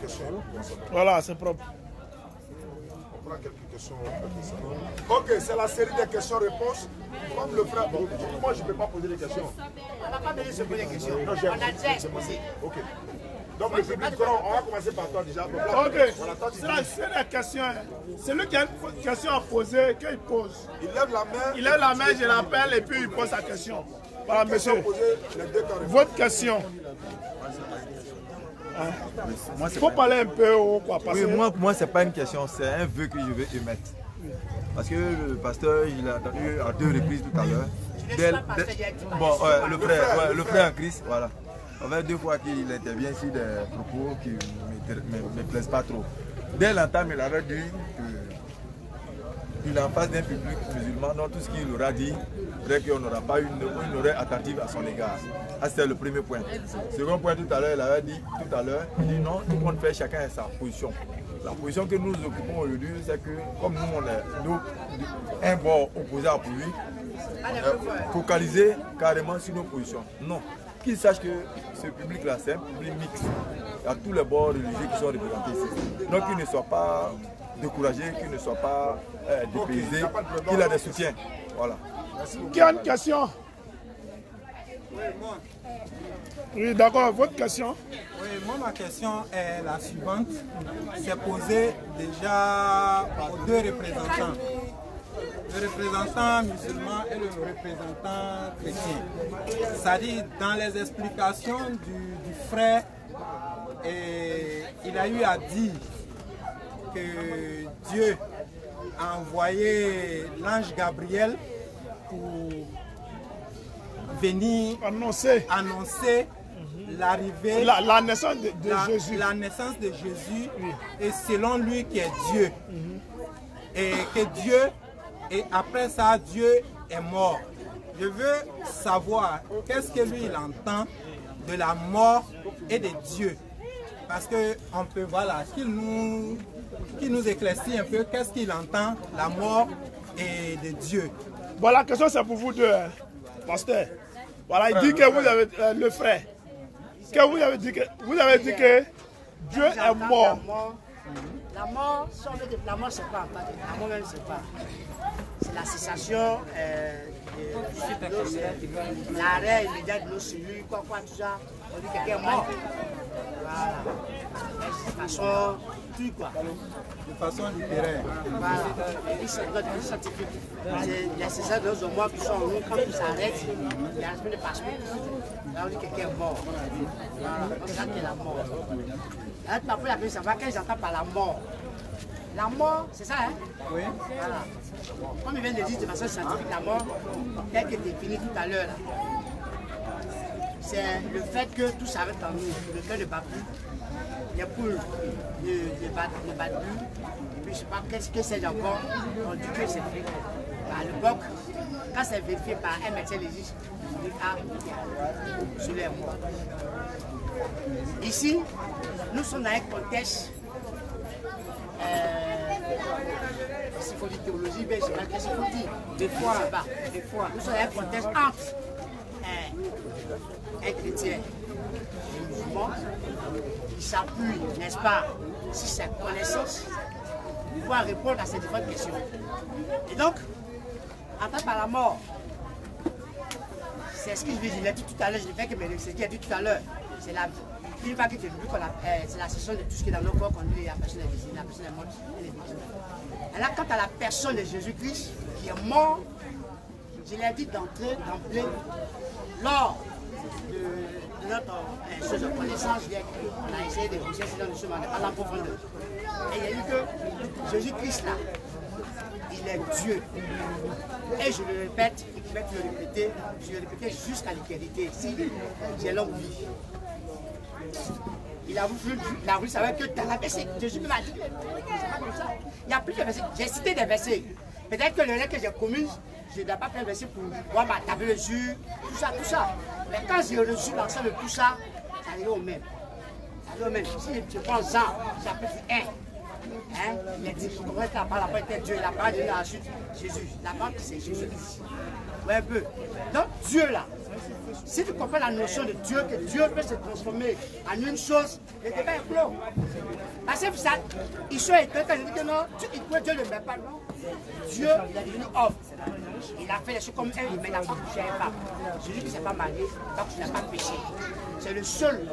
questions. Voilà, c'est propre. On prend quelques questions. Ok, c'est la série des questions-réponses. Comme le frère. Bon, moi, je ne peux pas poser des questions. On n'a pas besoin de se poser des questions. Non, On a déjà exposé. Ok. Donc, le public, on va commencer par toi déjà. Donc, là, Ok, voilà, toi, tu c'est la question. C'est lui qui a une question à poser, qu'il pose. Il lève la main. Il lève la main, je l'appelle et puis il pose sa question. Voilà, monsieur. Poser les deux carrés. Votre question. Il faut parler un peu haut, quoi. Parce Oui, que moi c'est pas une question, c'est un vœu que je vais émettre. Parce que le pasteur, il a entendu à 2 reprises tout à l'heure. Bon, le frère en Christ, voilà. En fait, 2 fois qu'il intervient sur des propos qui ne me plaisent pas trop. Dès l'entame, il avait dit qu'il est en face d'un public musulman, donc tout ce qu'il aura dit, peut-être qu'on n'aura pas une oreille attentive à son égard. Ah, c'était le premier point. Second point, tout à l'heure, il avait dit, il dit non, tout le monde fait chacun sa position. La position que nous occupons aujourd'hui, c'est que comme nous, on est un bord opposé à lui, focaliser carrément sur nos positions. Non. Qu'il sache que ce public-là, c'est un public mixte. Il y a tous les bords religieux qui sont représentés ici. Donc qu'il ne soit pas découragé, qu'il ne soit pas dépaysé, qu'il a des soutiens. Voilà. qui a une question? Oui, d'accord, votre question? Oui, moi ma question est la suivante. C'est posé déjà aux 2 représentants. Le représentant musulman et le représentant chrétien. C'est-à-dire dans les explications du frère, il a eu à dire que Dieu a envoyé l'ange Gabriel pour venir annoncer l'arrivée, la naissance de Jésus. La naissance de Jésus, et selon lui qui est Dieu. Et que Dieu, et après ça, Dieu est mort. Je veux savoir qu'est-ce que lui il entend de la mort et de Dieu. Parce qu'on peut, voilà, qu'il nous éclaircit un peu qu'est-ce qu'il entend, la mort et de Dieu. Voilà, la question c'est pour vous deux, hein, pasteur. Voilà, il dit que vous avez le frère. Que vous avez dit que Dieu est mort. La mort, la mort c'est quoi? La mort même c'est quoi? C'est la cessation de l'arrêt immédiat de nos cellules, quoi, tout ça. On dit que quelqu'un est mort. Voilà. De façon, tout quoi. De façon littéraire. Voilà. C'est scientifique. C'est la cessation de nos hormones qui sont en nous, quand tout s'arrête, il y a un espèce de passeport. Là on dit que quelqu'un est mort. Voilà. Donc c'est ça qui est la mort. Là, tu m'as posé la question, savoir qu'est-ce que j'entends par la mort. La mort, c'est ça, hein? Oui. Voilà. Comme il vient de dire de façon scientifique, la mort, telle que définie tout à l'heure, c'est le fait que tout s'arrête en nous. Le fait ne bat plus. Les poules ne battent plus. Et puis, je ne sais pas qu'est-ce que c'est encore. On dit que c'est fait. À l'époque, quand c'est vérifié par un médecin légiste, on dit ah, je l'ai mort. Ici, nous sommes dans un contexte. S'il faut dire théologie, mais je ne sais pas qu'est-ce qu'il faut dire. Des fois. Nous sommes dans un contexte entre un chrétien et un musulman qui s'appuie, n'est-ce pas, sur sa connaissance pour pouvoir répondre à ces différentes questions. Et donc, entendre par la mort, c'est ce que je vais dire. Tout à l'heure, je l'ai fait que ce qu'il a dit tout à l'heure, c'est la vie. Une fois que tu as vu c'est la session de tout ce qui est dans nos corps qu'on dit la personne est décédée, la personne est morte, elle est victime. Et là, quant à la personne de Jésus-Christ qui est mort, je l'ai dit d'entrée, lors de notre chose de connaissance, on a essayé de pousser dans le chemin, on n'est pas en profondeur. Et il y a eu que Jésus-Christ là, il est Dieu. Et je le répète, et je vais te le répéter, je vais le répéter jusqu'à l'éternité, si j'ai longue vie. Il a voulu savoir que dans la verset, Jésus m'a dit, il n'y a plus de versets. J'ai cité des versets. Peut-être que le rêve que j'ai commis, je ne dois pas faire un verset pour pouvoir taper dessus, tout ça. Mais quand j'ai reçu l'ensemble de tout ça, ça arrive au même. Si je prends Jean, chapitre 1, il a dit, comment est-ce que la parole était Dieu, la parole de la chute, Jésus. La parole c'est Jésus. Ouais, un peu. Donc Dieu là, si tu comprends la notion de Dieu, que Dieu peut se transformer en une chose, le débat est clos. Parce que ça, ils sont étonnés quand je dis que non, Dieu ne met pas, non. Dieu, il est devenu homme. Il a fait les choses comme elle, mais il n'a pas touché un femme. Celui qui ne s'est pas marié, il n'a pas péché. C'est le seul.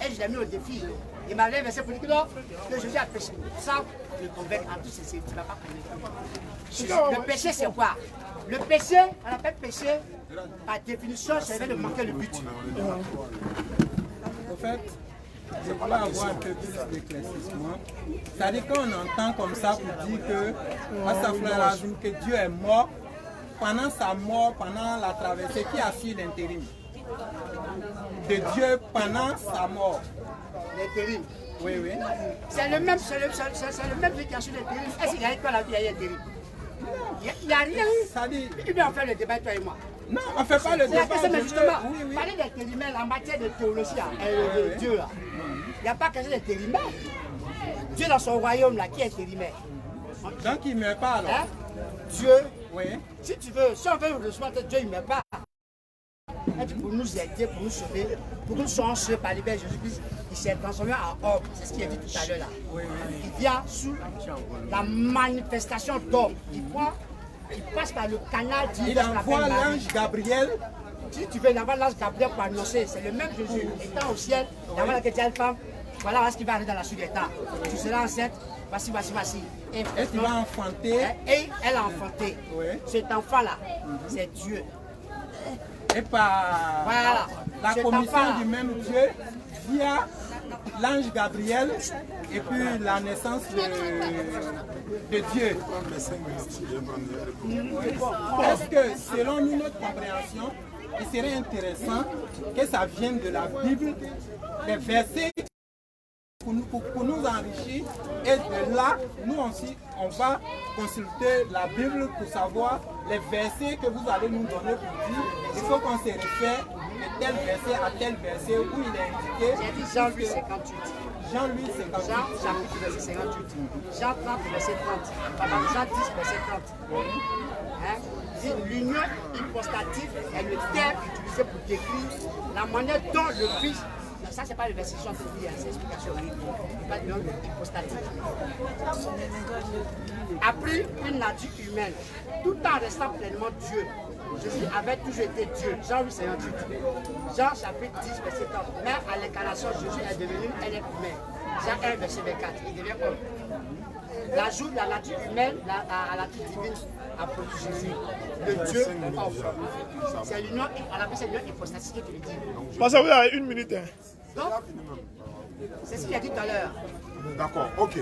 Et je l'ai mis au défi. Il m'a versé pour dire que non, que Jésus a péché. Ça, le convaincre en tout, tu ne vas pas connaître. Le péché, c'est quoi? Le péché, on appelle péché, par définition, c'est de manquer le but. En fait, je voulais avoir un peu plus d'éclaircissement. C'est-à-dire qu'on entend comme ça pour dire que Dieu est mort, pendant sa mort, pendant la traversée, qui assure l'intérim de Dieu pendant sa mort. L'intérim. Oui, oui. C'est le même Dieu qui assure l'intérim. Est-ce qu'il y a quoi la vie à l'intérim? Il n'y a rien. Ça dit... Tu peux en faire le débat, toi et moi. Non, on ne fait pas le débat. Mais justement, oui, oui. parler d'intérimaire en matière de théologie, de Dieu, là. Il n'y a pas question d'intérimaire. Dieu dans son royaume, là, qui est intérimaire? Donc il ne meurt pas alors. Hein? Dieu, Oui. si tu veux, si on veut recevoir Dieu, il ne meurt pas. Pour nous aider, pour nous sauver, pour que nous soyons sauvés par l'Ibère Jésus-Christ, il s'est transformé en homme. C'est ce qu'il a dit tout à l'heure là. Oui, oui. Il vient sous la manifestation d'homme. Il passe par le canal d'Yves. Il envoie l'ange Gabriel. Si tu veux, il envoie l'ange Gabriel pour annoncer. C'est le même Jésus. Étant au ciel, il envoie la chrétienne femme. Voilà ce qui va arriver dans la suite des temps. Tu seras enceinte. Voici. Et tu vas enfanter. Et elle a enfanté. Oui. Cet enfant-là, c'est Dieu. Et par Voilà. la Cet commission enfant-là. du même Dieu, via l'ange Gabriel et puis la naissance de Dieu. Est-ce que, selon nous, notre compréhension, il serait intéressant que ça vienne de la Bible, des versets pour nous enrichir, et de là, nous aussi, on va consulter la Bible pour savoir les versets que vous allez nous donner pour dire, il faut qu'on se réfère de tel verset à tel verset où il est indiqué. J'ai dit Jean-Louis 58. Jean-Louis 58. Jean chapitre verset 58. Jean 30 verset 30. Jean 10 verset 30. Hein? L'union hypostatique est le terme utilisé pour décrire la manière dont le Christ. Ça, c'est pas le verset Jean qui dit, c'est l'explication. Pas de l'union hypostatique. A pris une nature humaine, tout en restant pleinement Dieu. Jésus avait toujours été Dieu. Jean 8, 58. Jean chapitre 10, verset 30. Mais à l'incarnation, Jésus est devenu un être humain. Jean 1, verset 24. Il devient homme. L'ajout de la nature humaine à la nature divine a produit Jésus. Le Dieu homme. C'est l'union, on appelle ça l'union hypostatique qui le dit. Parce que vous avez une minute. Hein. Donc, c'est ce qu'il a dit tout à l'heure. D'accord, ok.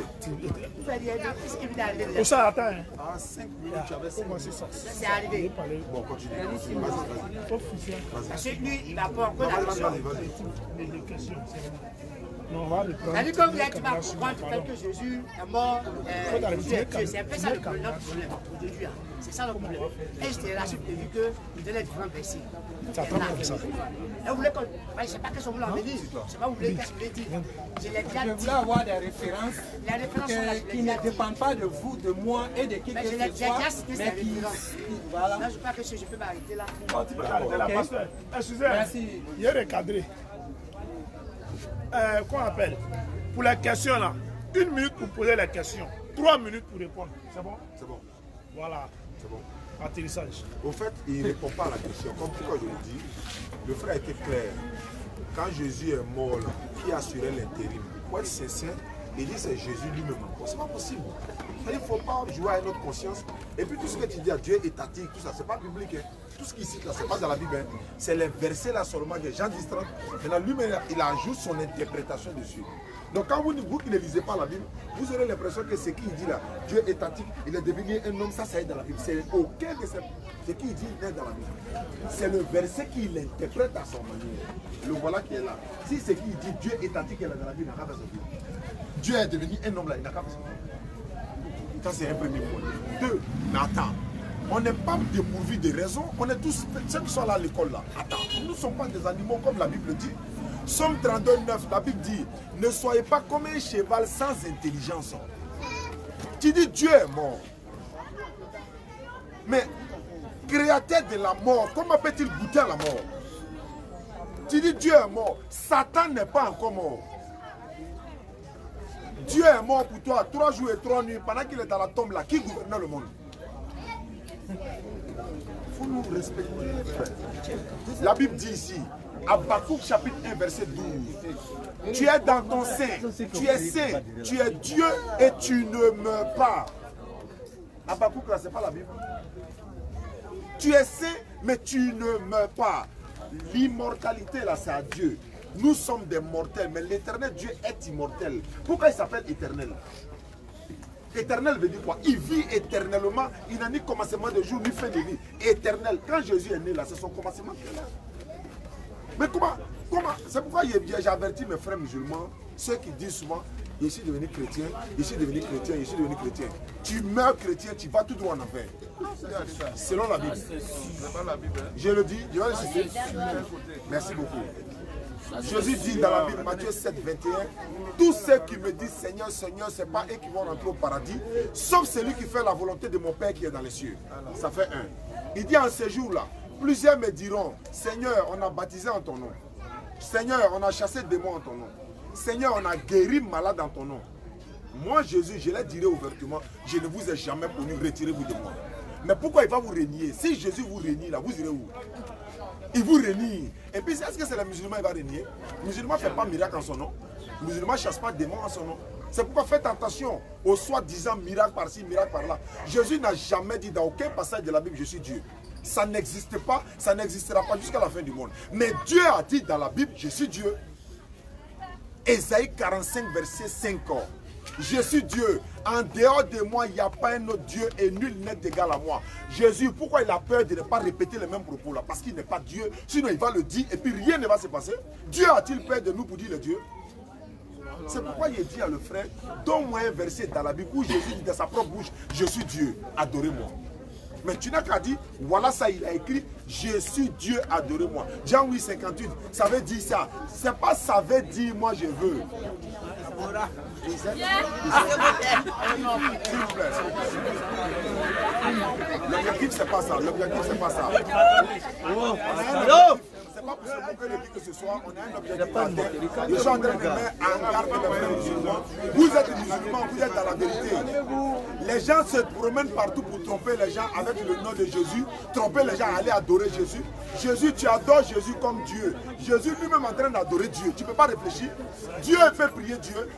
Pour ça, attends. Hein. À 5 minutes, tu avais 5 minutes. C'est arrivé. Bon, continue. Vas-y. Parce que lui, il va pas encore la question. Vas-y. Non, on va reprendre. C'est-à-dire que vous êtes, tu vas comprendre le fait que Jésus est mort, Jésus est Dieu. C'est un peu ça le problème aujourd'hui. C'est ça le problème. Et je t'ai rassuré qu'il donnait différents versets. Ça prend comme ça. Et vous voulez qu'on. Je ne sais pas qu'est-ce que vous voulez en venir. Je ne sais pas qu'est-ce que vous voulez dire. Je l'ai déjà Je dit. voulais avoir des références Les références sont là, je qui l'ai ne déjà dit. dépendent pas de vous, de moi et de qui que Mais je l'ai ce soit, déjà cité ces mais qui... références. Voilà. Là, je crois que je peux m'arrêter là. Bon, tu peux arrêter là, pasteur. Excusez-moi. Merci. Il est recadré. Qu'on appelle? Pour les questions là, 1 minute pour poser les questions, 3 minutes pour répondre. C'est bon? C'est bon. Voilà. C'est bon. Atterrissage. Au fait, il ne répond pas à la question. Comme pourquoi je le dis, le frère était clair. Quand Jésus est mort, là, qui assurait l'intérim? Pour être sincère, il dit c'est Jésus lui-même. C'est pas possible. Il ne faut pas jouer à notre conscience. Et puis tout ce que tu dis à Dieu étatique, tout ça, c'est pas biblique. Hein. Tout ce qu'il cite là, c'est pas dans la Bible. Hein. C'est les versets là seulement que Jean 10, 30. Maintenant, lui-même, il ajoute son interprétation dessus. Donc quand vous qui ne lisez pas la Bible, vous aurez l'impression que ce qu'il dit là, Dieu étatique, il est devenu un homme, ça est dans la Bible. C'est aucun de ce qu'il dit n'est dans la Bible. C'est le verset qu'il interprète à son manière. Le voilà qui est là. Si ce qu'il dit, Dieu étatique, il est dans la Bible, il n'a qu'à faire ça. Dieu est devenu un homme là, il n'a qu'à faire ça. Ça c'est un premier point. 2, mais attends. On n'est pas dépourvu de raison, on est tous, ceux qui sont là à l'école là. Attends, nous ne sommes pas des animaux comme la Bible dit. Somme 32, 9, la Bible dit, ne soyez pas comme un cheval sans intelligence. Tu dis Dieu est mort. Mais créateur de la mort, comment peut-il goûter à la mort? Tu dis Dieu est mort, Satan n'est pas encore mort. Dieu Dieu est mort pour toi 3 jours et 3 nuits pendant qu'il est dans la tombe là. Qui gouvernait le monde? Il faut nous respecter, frère. La Bible dit ici, Habakkuk chapitre 1 verset 12. Tu es dans ton sein, tu es saint, tu es Dieu et tu ne meurs pas. Habakkuk là, c'est pas la Bible. Tu es saint, mais tu ne meurs pas. L'immortalité là, c'est à Dieu. Nous sommes des mortels, mais l'éternel Dieu est immortel. Pourquoi il s'appelle éternel? Éternel veut dire quoi? Il vit éternellement. Il n'a ni commencement de jour, ni fin de vie. Éternel. Quand Jésus est né là, c'est son commencement qui est là. Mais comment? C'est pourquoi j'ai averti mes frères musulmans, ceux qui disent souvent, je suis devenu chrétien, je suis devenu chrétien, je suis devenu chrétien. Tu meurs chrétien, tu vas tout droit en enfer. Selon la Bible. Je le dis, je vais le citer. Merci beaucoup. Jésus dit dans la Bible, Matthieu 7, 21, tous ceux qui me disent Seigneur, Seigneur, ce n'est pas eux qui vont rentrer au paradis, sauf celui qui fait la volonté de mon Père qui est dans les cieux. Ça fait 1. Il dit en ce jour-là, plusieurs me diront, Seigneur, on a baptisé en ton nom. Seigneur, on a chassé des démons en ton nom. Seigneur, on a guéri malade en ton nom. Moi, Jésus, je leur dirai ouvertement, je ne vous ai jamais connu, retirez-vous de moi. Mais pourquoi il va vous régner? Si Jésus vous renie là, vous irez où? Il vous renie. Et puis, est-ce que c'est le musulman qui va régner? Le musulman ne fait pas miracle en son nom. Le musulman ne chasse pas des démons en son nom. C'est pourquoi faites attention aux soi-disant miracles par-ci, miracles par-là. Jésus n'a jamais dit dans aucun passage de la Bible, je suis Dieu. Ça n'existe pas, ça n'existera pas jusqu'à la fin du monde. Mais Dieu a dit dans la Bible, je suis Dieu. Ésaïe 45, verset 5. Je suis Dieu. En dehors de moi, il n'y a pas un autre Dieu et nul n'est égal à moi. Jésus, pourquoi il a peur de ne pas répéter les mêmes propos là? Parce qu'il n'est pas Dieu. Sinon, il va le dire et puis rien ne va se passer. Dieu a-t-il peur de nous pour dire le Dieu? C'est pourquoi il dit à le frère, donne-moi un verset dans la Bible où Jésus dit de sa propre bouche, je suis Dieu, adorez-moi. Mais tu n'as qu'à dire, voilà ça, il a écrit, je suis Dieu, adorez-moi. Jean 8, 58, ça veut dire ça. C'est pas ça veut dire, moi je veux. L'objectif, c'est pas ça. L'objectif, c'est pas ça. C'est pas pour se moquer de qui que ce soit, on a un objectif à terre. Je suis en train de mettre en garde les frères musulmans. Vous êtes musulmans, vous êtes dans la vérité. Les gens se promènent partout pour tromper les gens avec le nom de Jésus, tromper les gens à aller adorer Jésus. Jésus, tu adores Jésus comme Dieu. Jésus lui-même en train d'adorer Dieu. Tu ne peux pas réfléchir. Dieu fait prier Dieu.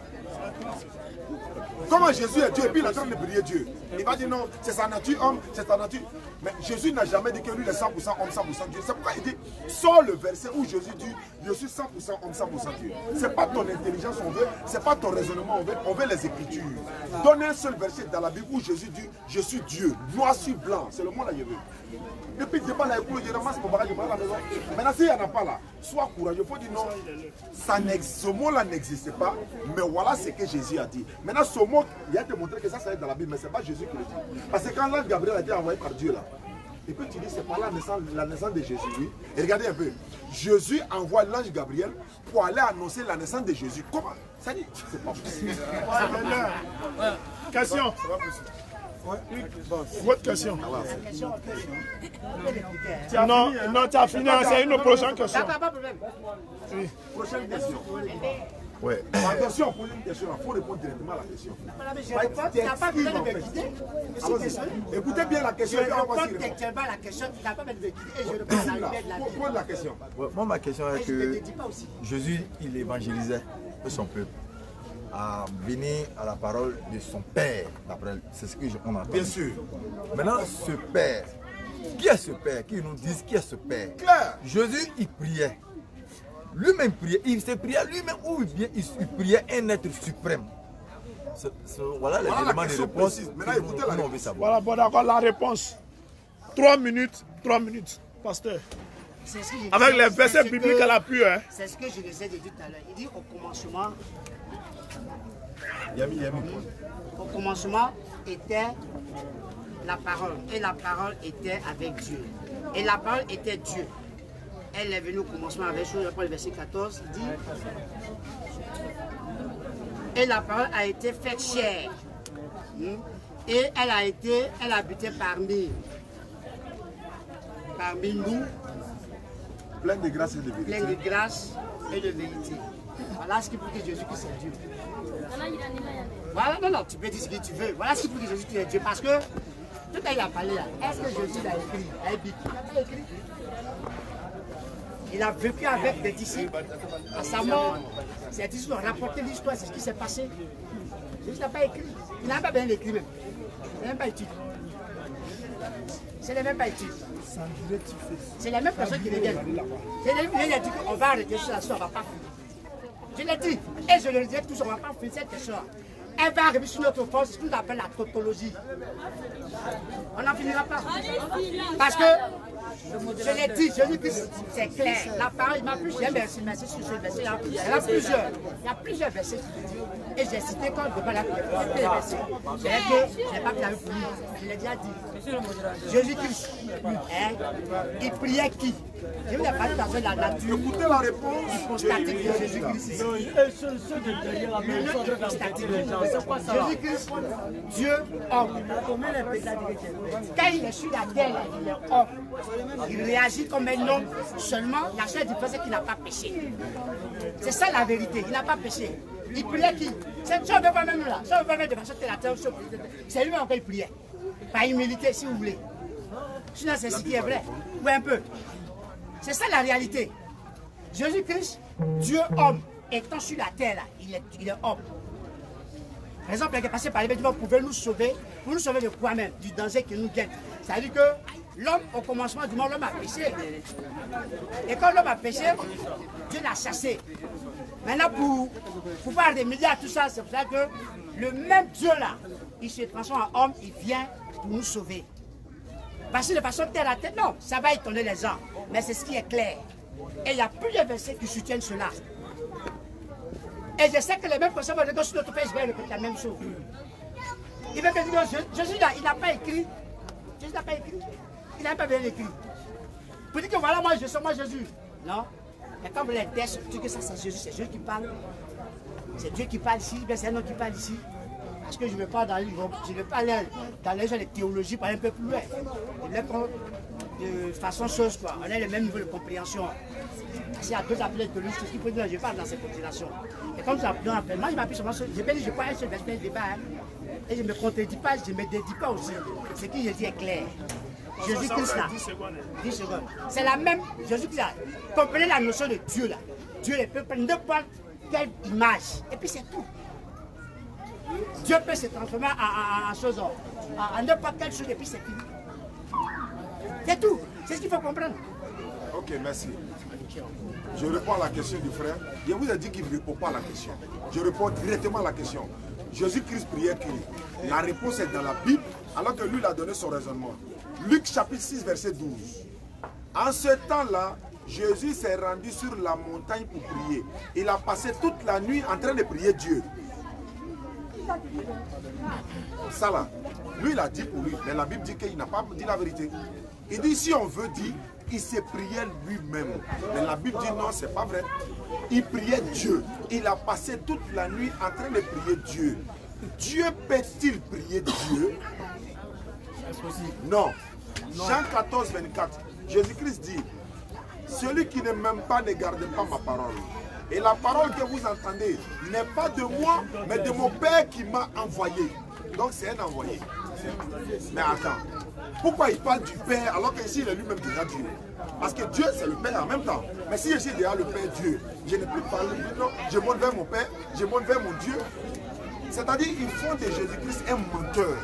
Comment Jésus est Dieu et puis il est en train de prier Dieu? Il va dire non, c'est sa nature homme, c'est sa nature. Mais Jésus n'a jamais dit que lui il est 100% homme, 100% Dieu. C'est pourquoi il dit, sors le verset où Jésus dit, je suis 100% homme, 100% Dieu. Ce n'est pas ton intelligence on veut, ce n'est pas ton raisonnement on veut les Écritures. Donne un seul verset dans la Bible où Jésus dit, je suis Dieu, noir sur blanc, c'est le mot là je veux. Et puis, débat là, je ramasse mon bagage, je prends la maison. Maintenant, s'il n'y en a pas là, sois courageux. Il faut dire non, ce mot-là n'existe pas, mais voilà ce que Jésus a dit. Maintenant, ce mot, il a te montré que ça est dans la Bible, mais ce n'est pas Jésus qui le dit. Parce que quand l'ange Gabriel a été envoyé par Dieu là, et puis tu dis, c'est pas la naissance de Jésus, oui. Et regardez un peu, Jésus envoie l'ange Gabriel pour aller annoncer la naissance de Jésus. Comment? Ça dit, c'est pas possible. Question. Ouais. Votre question. Non, tu as fini. C'est une prochaine question. D'accord, pas de problème. Oui. Prochaine question. Ouais. Attention, pose une question, il faut répondre directement à la question. Tu n'as pas besoin de me guider. Écoutez bien la question. Je réponds textuellement à la question, tu n'as pas besoin de me guider et je réponds à la lumière de la vie. Pose la question. Moi, ma question est Et je ne que te dis pas aussi. Jésus, il évangélisait son peuple à venir à la parole de son Père. C'est ce qu'on entend. Bien sûr. Maintenant, ce Père, qui est ce Père? Qui nous dit qui est ce Père? Claire. Jésus, il priait. Lui-même priait. Il se priait lui-même ou bien il priait un être suprême. Voilà les éléments de réponse. Maintenant, écoutez la réponse. Voilà, bon, d'accord, la réponse. 3 minutes, pasteur. Avec les versets bibliques à l'appui. Hein. C'est ce que je les ai dit tout à l'heure. Il dit au commencement. Au commencement était la parole. Et la parole était avec Dieu. Et la parole était Dieu. Elle est venue au commencement avec Dieu. Le verset 14 il dit. Et la parole a été faite chair. Et elle a habité parmi nous. Plein de grâce et de vérité. Plein de grâce et de vérité. Voilà ce qui peut dire Jésus que c'est Dieu. Voilà, non, tu peux dire ce que tu veux. Voilà ce qui prouve que Jésus est Dieu. Parce que, tout à l'heure, il a parlé là. Est-ce que Jésus l'a écrit? Il n'a pas écrit. Il a vécu avec des disciples. À sa mort, ses disciples ont rapporté l'histoire, c'est ce qui s'est passé. Jésus n'a pas écrit. Il n'a pas bien écrit même. Il n'a même pas étudié. C'est les mêmes pas études. C'est les mêmes personnes qui reviennent. C'est les mêmes qui viennent dire qu'on va arrêter sur la soirée, on ne va pas finir. Je l'ai dit, et je le disais tous, on ne va pas finir cette question. Elle va arriver sur notre force, ce qu'on appelle la tautologie. On n'en finira pas. Parce que, je l'ai dit, Jésus-Christ, c'est clair. La parole, il m'a plus jamais merci sur ce verset. Il y en a plusieurs. Il y a plusieurs versets qui disent. Et j'ai cité quand je parle de les versets. C'est que je n'ai pas clavé pour lui. Je l'ai déjà dit. Jésus-Christ, il priait qui? Je vous ai parlé dans la nature. Écoutez la réponse. Hypostatique de Jésus-Christ. Jésus-Christ, Dieu, homme. Quand il est sur la terre, il est homme. Il réagit comme un homme seulement. La seule différence, c'est qu'il n'a pas péché. C'est ça la vérité. Il n'a pas péché. Il priait qui? Si on ne veut pas même là, si on ne veut pas même de façon la terre, c'est lui-même qu'il priait. Par humilité, si vous voulez. Sinon, c'est ce qui est vrai. Ou un peu. C'est ça la réalité. Jésus-Christ, Dieu homme, étant sur la terre, là, il est homme. Par exemple, il est passé par les bêtements, pouvait nous sauver. Pour nous sauver de quoi même? Du danger qui nous guette. C'est-à-dire que l'homme, au commencement du monde, l'homme a péché. Et quand l'homme a péché, Dieu l'a chassé. Maintenant, pour pouvoir des milliards, tout ça, c'est pour ça que le même Dieu là, il se transforme en homme, il vient pour nous sauver. Parce que de façon terre à terre, non, ça va étonner les gens. Mais c'est ce qui est clair. Et il y a plusieurs versets qui soutiennent cela. Et je sais que les mêmes personnes vont dire que sur notre pays, je vais répéter la même chose. Il veut que Jésus, il n'a pas écrit. Jésus n'a pas écrit. Il n'a pas bien écrit. Pour dire que voilà, moi, je suis moi Jésus. Non. Mais quand vous les textes, vous dites que ça, c'est Jésus qui parle. C'est Dieu qui parle ici, c'est un autre qui parle ici. Parce que je ne vais pas aller dans les gens de théologie par un peu plus loin. De façon chose, quoi. On a le même niveau de compréhension. S'il y a deux appels de théologie, c'est ce qu'il faut dire, je parle dans ces compréhensions. Et comme ça, moi, je m'appuie sur je peux dire, je crois un seul verset, débat. Et je ne me contredis pas, je ne me dédie pas aussi. Ce que je dis est clair. Jésus-Christ là, 10 secondes. C'est la même, Jésus-Christ là, comprenez la notion de Dieu là. Dieu ne peut prendre n'importe quelle image. Et puis c'est tout. Dieu peut se transformer en chose, en n'importe quelle chose, et puis c'est fini. C'est tout. C'est ce qu'il faut comprendre. Ok, merci. Je réponds à la question du frère. Je vous ai dit qu'il ne répond pas à la question. Je réponds directement à la question. Jésus-Christ priait qui? La réponse est dans la Bible, alors que lui, il a donné son raisonnement. Luc chapitre 6, verset 12. En ce temps-là, Jésus s'est rendu sur la montagne pour prier. Il a passé toute la nuit en train de prier Dieu. Ça là, lui il a dit pour lui, mais la Bible dit qu'il n'a pas dit la vérité. Il dit si on veut dire, il s'est prié lui-même. Mais la Bible dit non, c'est pas vrai. Il priait Dieu. Il a passé toute la nuit en train de prier Dieu. Dieu peut-il prier Dieu? Non. Jean 14, 24. Jésus-Christ dit, celui qui ne m'aime pas ne garde pas ma parole. Et la parole que vous entendez n'est pas de moi, mais de mon Père qui m'a envoyé. Donc c'est un envoyé. Mais attends, pourquoi il parle du Père alors qu'ici il est lui-même déjà Dieu? Parce que Dieu c'est le Père en même temps. Mais si je suis déjà le Père Dieu, je ne peux pas parler, non, je monte vers mon Père, je monte vers mon Dieu. C'est-à-dire qu'ils font de Jésus-Christ un menteur.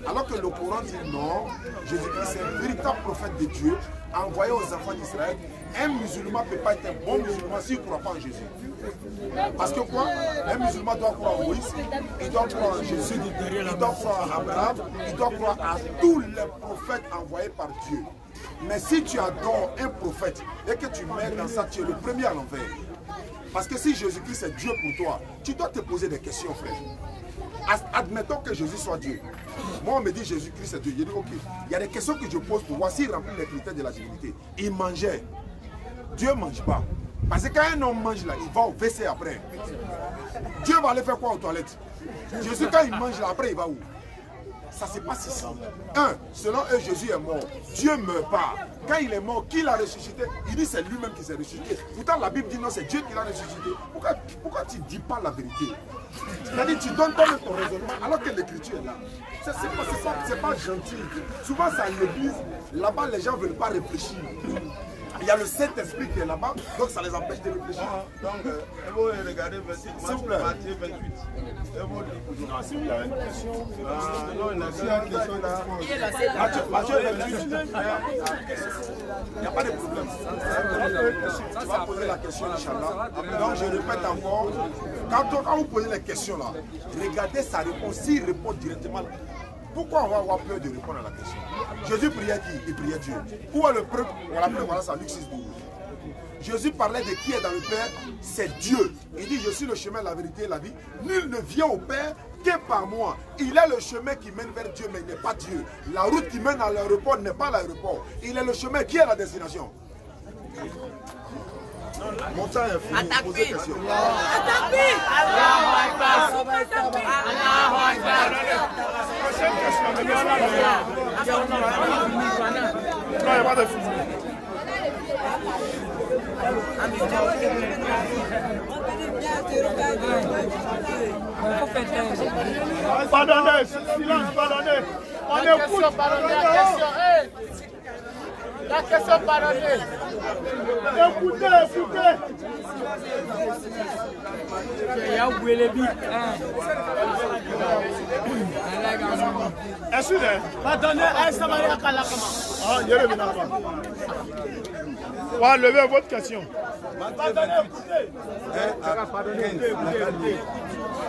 Alors que le Coran dit non, Jésus-Christ est un véritable prophète de Dieu, envoyé aux enfants d'Israël. Un musulman ne peut pas être un bon musulman s'il ne croit pas en Jésus. Parce que quoi? Un musulman doit croire en Moïse, il doit croire en Jésus, il doit croire en Abraham, il doit croire à tous les prophètes envoyés par Dieu. Mais si tu adores un prophète et que tu mets dans ça, tu es le premier à l'envers. Parce que si Jésus-Christ est Dieu pour toi, tu dois te poser des questions, frère. Admettons que Jésus soit Dieu. Moi, on me dit Jésus-Christ est Dieu. Je dis ok, il y a des questions que je pose pour voir s'il remplit les critères de la divinité. Il mangeait. Dieu ne mange pas. Parce que quand un homme mange là, il va au WC après. Dieu va aller faire quoi aux toilettes? Jésus, quand il mange là, après, il va où? ça se passe ici. Selon eux, Jésus est mort. Dieu ne meurt pas. Quand il est mort, qui l'a ressuscité? Il dit c'est lui-même qui s'est ressuscité. Pourtant, la Bible dit non, c'est Dieu qui l'a ressuscité. Pourquoi tu ne dis pas la vérité? C'est-à-dire, tu donnes ton raisonnement alors que l'écriture est là. C'est pas gentil. Souvent, c'est à l'église. Là-bas, les gens ne veulent pas réfléchir. Il y a le Saint-Esprit qui est là-bas, donc ça les empêche de réfléchir. Donc, vous regardez Matthieu 28. Non, si vous avez une question. Non, il n'y a pas de question là. Matthieu 28, il n'y a pas de problème. Tu vas poser la question, Inch'Allah. Donc, je répète encore, quand vous posez les questions là, regardez sa réponse. S'il répond directement, pourquoi on va avoir peur de répondre à la question? Jésus priait qui? Il priait Dieu. Où est le peuple? On l'appelle, voilà ça, Luc 6, 12. Jésus parlait de qui est dans le Père, c'est Dieu. Il dit, je suis le chemin, la vérité et la vie. Nul ne vient au Père que par moi. Il est le chemin qui mène vers Dieu, mais il n'est pas Dieu. La route qui mène à l'aéroport n'est pas l'aéroport. Il est le chemin qui est la destination. Mon temps est fini. Posez question. Prochaine question. Non, il n'y a pas de fou. Pardonnez, silence, pardonnez. On écoute. La question, pardonnez. Écoutez, écoutez. Excusez. Pardonnez, levez votre question.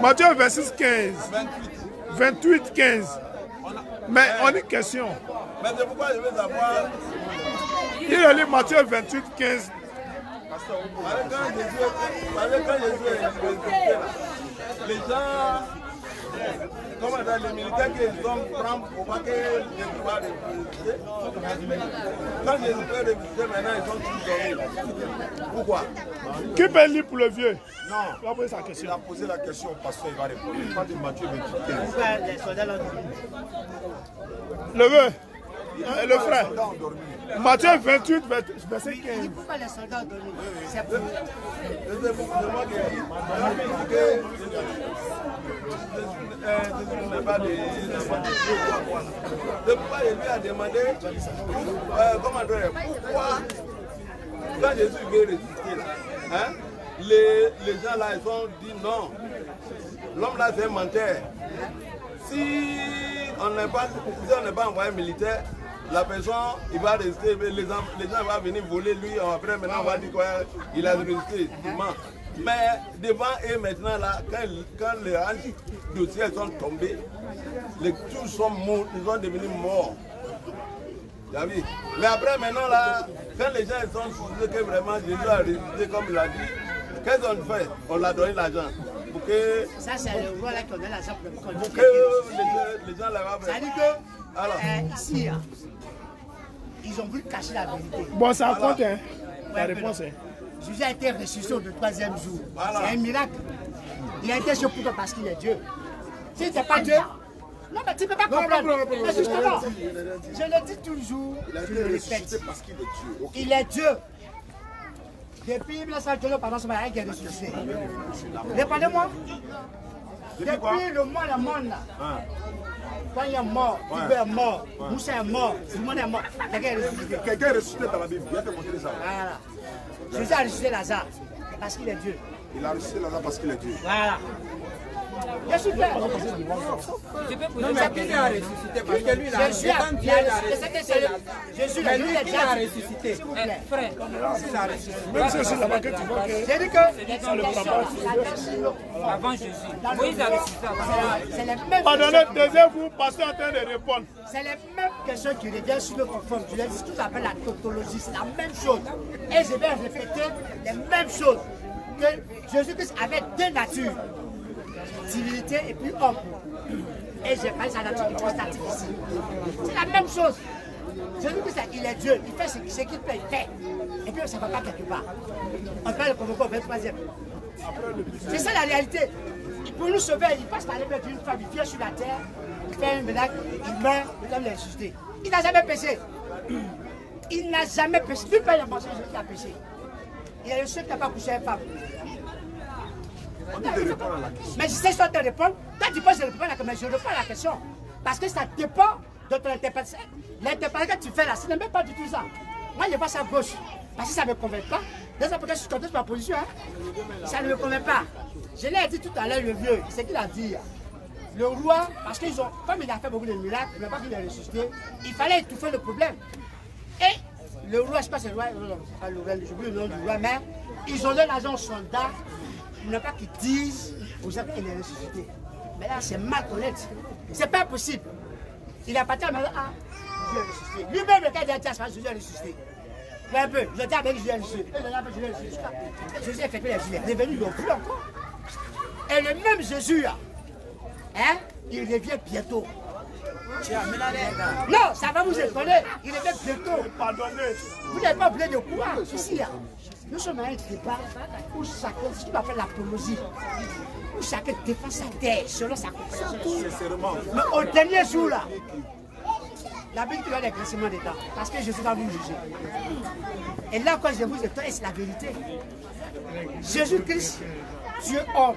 Matthieu 26, 15. 28, 15. Mais on a une question. Mais c'est pourquoi je veux savoir. Il a lu Matthieu 28, 15. Quand Jésus est ressuscité, les gens, comment dire, les militaires qui sont prendre pour pas que Jésus va ressusciter. Quand Jésus peut ressusciter, maintenant ils sont tous dormis. Pourquoi? Qui peut lire pour le vieux? Non. Il va poser sa question. Il a posé la question au pasteur, il va répondre. Il parle de Matthieu 28. Le vieux. Le frère. Matthieu 28, verset 15. Pourquoi les soldats ont dormi? C'est pour C'est moi qui dis que Jésus n'est pas des enfants de Dieu. C'est pourquoi il lui a demandé comment dire, pourquoi quand Jésus veut ressusciter, hein, les gens là ils ont dit non. L'homme là c'est un menteur. Si on n'est pas envoyé militaire, la personne, il va rester, les gens vont venir voler lui, après maintenant on va dire qu'il a resté, il ment. Mais devant eux maintenant là, quand les dossiers sont tombés, tous sont morts, ils sont devenus morts. Mais après maintenant là, quand les gens sont souciés que vraiment Jésus a ressuscité comme il a dit, qu'est-ce qu'on fait? On l'a donné l'argent. Pour que, ça c'est le roi là qui a donné l'argent pour que les gens là-bas. Ça dit que ici, ils ont voulu cacher la vérité. Bon, ça compte, hein. La réponse est. Jésus a été ressuscité au 3e jour. C'est un miracle. Il a été sur pour toi parce qu'il est Dieu. Si ce n'est pas Dieu, non, mais tu ne peux pas comprendre. Mais justement, je le dis toujours, je le répète. Parce qu'il est Dieu. Okay. Il est Dieu. Depuis 1930, pendant ce mariage, il est ressuscité. Répondez-moi. Depuis le monde là. Quand il est mort, Tibet est mort, Moussa est mort, tout le monde est mort. Quelqu'un est ressuscité. Quelqu'un est ressuscité dans la Bible. Viens te montrer ça. Voilà. Jésus a ressuscité Lazare parce qu'il est Dieu. Il a ressuscité Lazare parce qu'il est Dieu. Voilà. Je suis clair. Non, mais qui l'a ressuscité? Parce que lui, il a ressuscité. Quand Dieu l'a ressuscité, Jésus mais lui qui l'a ressuscité. S'il vous plaît. Frère, s'il a ressuscité. Même si c'est là-bas que tu vois que. J'ai dit que avant Jésus. Moïse a ressuscité avant. c'est les mêmes Pardonnez, questions. taisez-vous, pasteur en train de répondre. C'est les mêmes questions qui reviennent sur notre forme. Je l'ai dit, tout appelle la tautologie, c'est la même chose. Et je vais répéter les mêmes choses. Que Jésus-Christ avait deux natures, divinité et puis homme. Et j'ai parlé de sa nature hypostatique ici. C'est la même chose. Jésus-Christ, il est Dieu, il fait ce qu'il peut faire. Et puis on ne s'en va pas quelque part. On peut le convoquer au 23e. C'est ça la réalité. Pour nous sauver, il passe par les mains d'une femme, il vient sur la terre, il fait un miracle, il meurt, il doit les ressusciter. Il n'a jamais péché. Il n'a jamais péché. Lui, pas il a pensé qu'il a péché. Il est le seul qui n'a pas couché avec une femme. On dit de répondre à la question. Mais je sais soit te répondre. Toi, tu penses que je réponds à la question, mais je réponds à la question. Parce que ça dépend de ton interprétation. L'interprétation que tu fais là, ce n'est même pas du tout ça. Moi, je passe à gauche. Parce que ça ne me convainc pas. Déjà, parce que je suis content de ma position. Hein. Ça ne me convainc pas. Je l'ai dit tout à l'heure, le vieux. C'est qu'il a dit. Le roi, parce qu'ils ont, comme il a fait beaucoup de miracles, il n'a pas qu'il a ressuscité, il fallait étouffer le problème. Et le roi, je ne sais pas si c'est le roi, j'oublie le nom du roi, mais ils ont donné l'argent aux soldats, il n'a pas qu'ils disent aux gens qu'il est ressuscité. Mais là, c'est mal honnête. C'est pas possible. Il a parti à la maison, ah, Dieu est ressuscité. Lui-même, le cas il a dit, Jésus est ressuscité. Mais un peu, je dis avec Jésus est ressuscité. Jésus a fait les gilets. Il est venu non plus encore. Et le même Jésus, hein, il revient bientôt. Non, ça va vous étonner. Il revient bientôt. Vous n'avez pas oublié de quoi ici. Nous sommes à un débat où chacun, ce qu'on appelle l'apologie, où chacun défend sa terre selon sa compréhension. Mais au dernier jour, là, la Bible dit qu'il y a des cressements d'état, parce que Jésus va vous juger. Et là, quand je vous étonne, c'est la vérité. Jésus-Christ, Dieu homme,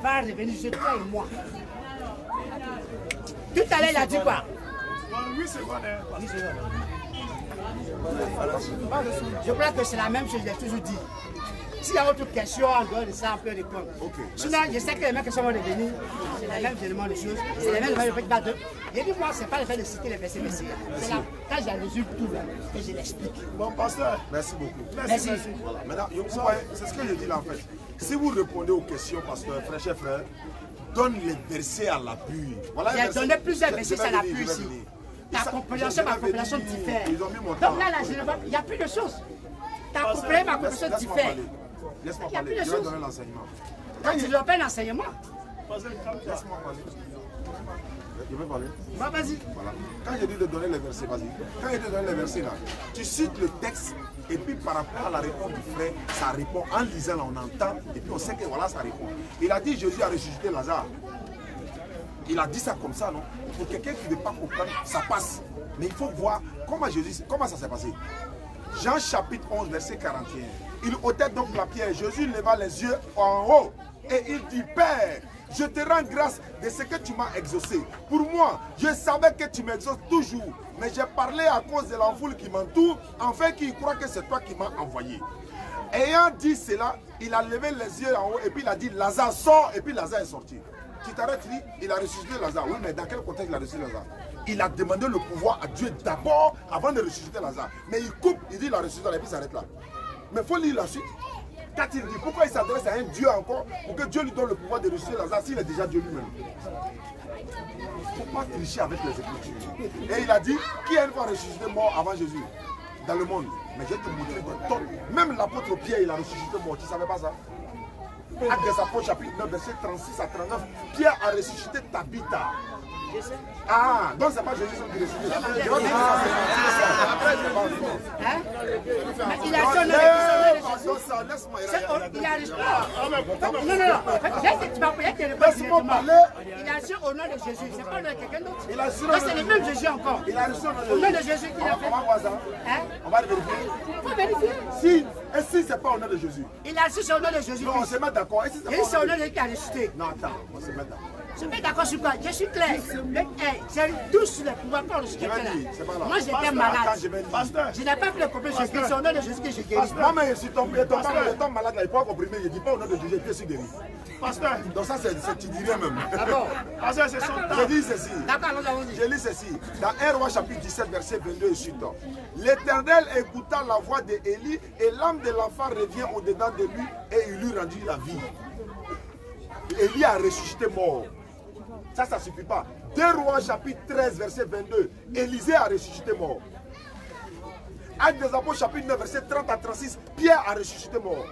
va revenir sur toi et moi. Tout à l'heure, il a dit quoi? 8 secondes. Je crois que c'est la même chose, je l'ai toujours dit. S'il y a autre question, en dehors de ça, on peut répondre. Okay. Sinon, je sais que les mêmes questions vont revenir. C'est les mêmes éléments de choses. C'est les mêmes éléments de choses. J'ai dit, moi, ce n'est pas le fait de citer les versets messieurs. C'est là, quand j'ai résolu tout, là, que je l'explique. Bon, pasteur. Merci beaucoup. Merci. Voilà. Maintenant, c'est ce que je dis là en fait. Si vous répondez aux questions, pasteur, frère, donne les versets à l'appui. Voilà. J'ai donné plusieurs versets à l'appui ici. Ta compréhension, ma compréhension diffère. Donc là, il n'y a plus de choses. Ta compréhension, ma compréhension diffère. Laisse-moi parler, je vais donner l'enseignement. Quand tu dois pas l'enseignement. Laisse-moi parler. Je vais parler. Va, vas-y. Voilà. Quand je dis de donner les versets, vas-y. Quand je dis de donner les versets là, tu cites le texte et puis par rapport à la réponse du frère, ça répond. En lisant là, on entend et puis on sait que voilà, ça répond. Il a dit Jésus a ressuscité Lazare. Il a dit ça comme ça, non? Pour quelqu'un qui ne veut pas comprendre, ça passe. Mais il faut voir comment ça s'est passé. Jean chapitre 11, verset 41. Il ôtait donc la pierre. Jésus leva les yeux en haut et il dit, Père, je te rends grâce de ce que tu m'as exaucé. Pour moi, je savais que tu m'exauces toujours. Mais j'ai parlé à cause de la foule qui m'entoure, afin qu'ils croient que c'est toi qui m'as envoyé. Ayant dit cela, il a levé les yeux en haut et puis il a dit, Lazare sort, et puis Lazare est sorti. Tu t'arrêtes, il a ressuscité Lazare. Oui, mais dans quel contexte il a ressuscité Lazare? Il a demandé le pouvoir à Dieu d'abord avant de ressusciter Lazare. Mais il coupe, il dit il a ressuscité et puis il s'arrête là. Mais il faut lire la suite. Quand il dit pourquoi il s'adresse à un Dieu encore pour que Dieu lui donne le pouvoir de ressusciter Lazare s'il est déjà Dieu lui-même. Il ne faut pas tricher avec les Écritures. Et il a dit qui a une fois ressuscité mort avant Jésus dans le monde? Mais je vais te montrer des tonnes. Même l'apôtre Pierre, il a ressuscité mort. Tu ne savais pas ça? Actes des Apôtres, chapitre 9, verset 36 à 39. Pierre a ressuscité Tabitha. Ah, donc c'est pas Jésus qui ressuscite. Il a sonné il a reçu au nom de Jésus. C'est pas au nom de quelqu'un d'autre. C'est le même Jésus encore. Il a reçu au nom de Jésus qu'il a fait. On va voir ça. On va vérifier. On va vérifier. Si c'est pas au nom de Jésus. Il a reçu au nom de Jésus. Non, on se met d'accord. Et c'est au nom de Jésus qui a ressuscité. Non, attends, on se met d'accord. Je suis d'accord sur quoi? Je suis clair. J'ai tous les pouvoirs pour le là. Moi j'étais malade. Je n'ai pas pu le comprimer. C'est au nom de Jésus que je guéris. Moi, mais si ton malade là, il faut comprimer. Je ne dis pas au nom de Jésus, je suis guéri. Pasteur. Donc ça, tu dis rien même. D'accord. Pasteur, c'est son temps. Je dis ceci. D'accord, nous avons dit. Je lis ceci. Dans 1 Roi chapitre 17, verset 22 et suite. L'Éternel écouta la voix d'Élie et l'âme de l'enfant revient au-dedans de lui et il lui rendit la vie. Élie a ressuscité mort. Ça ne suffit pas. 2 Rois chapitre 13, verset 22. Élisée a ressuscité mort. Actes des Apôtres chapitre 9, verset 30 à 36. Pierre a ressuscité mort.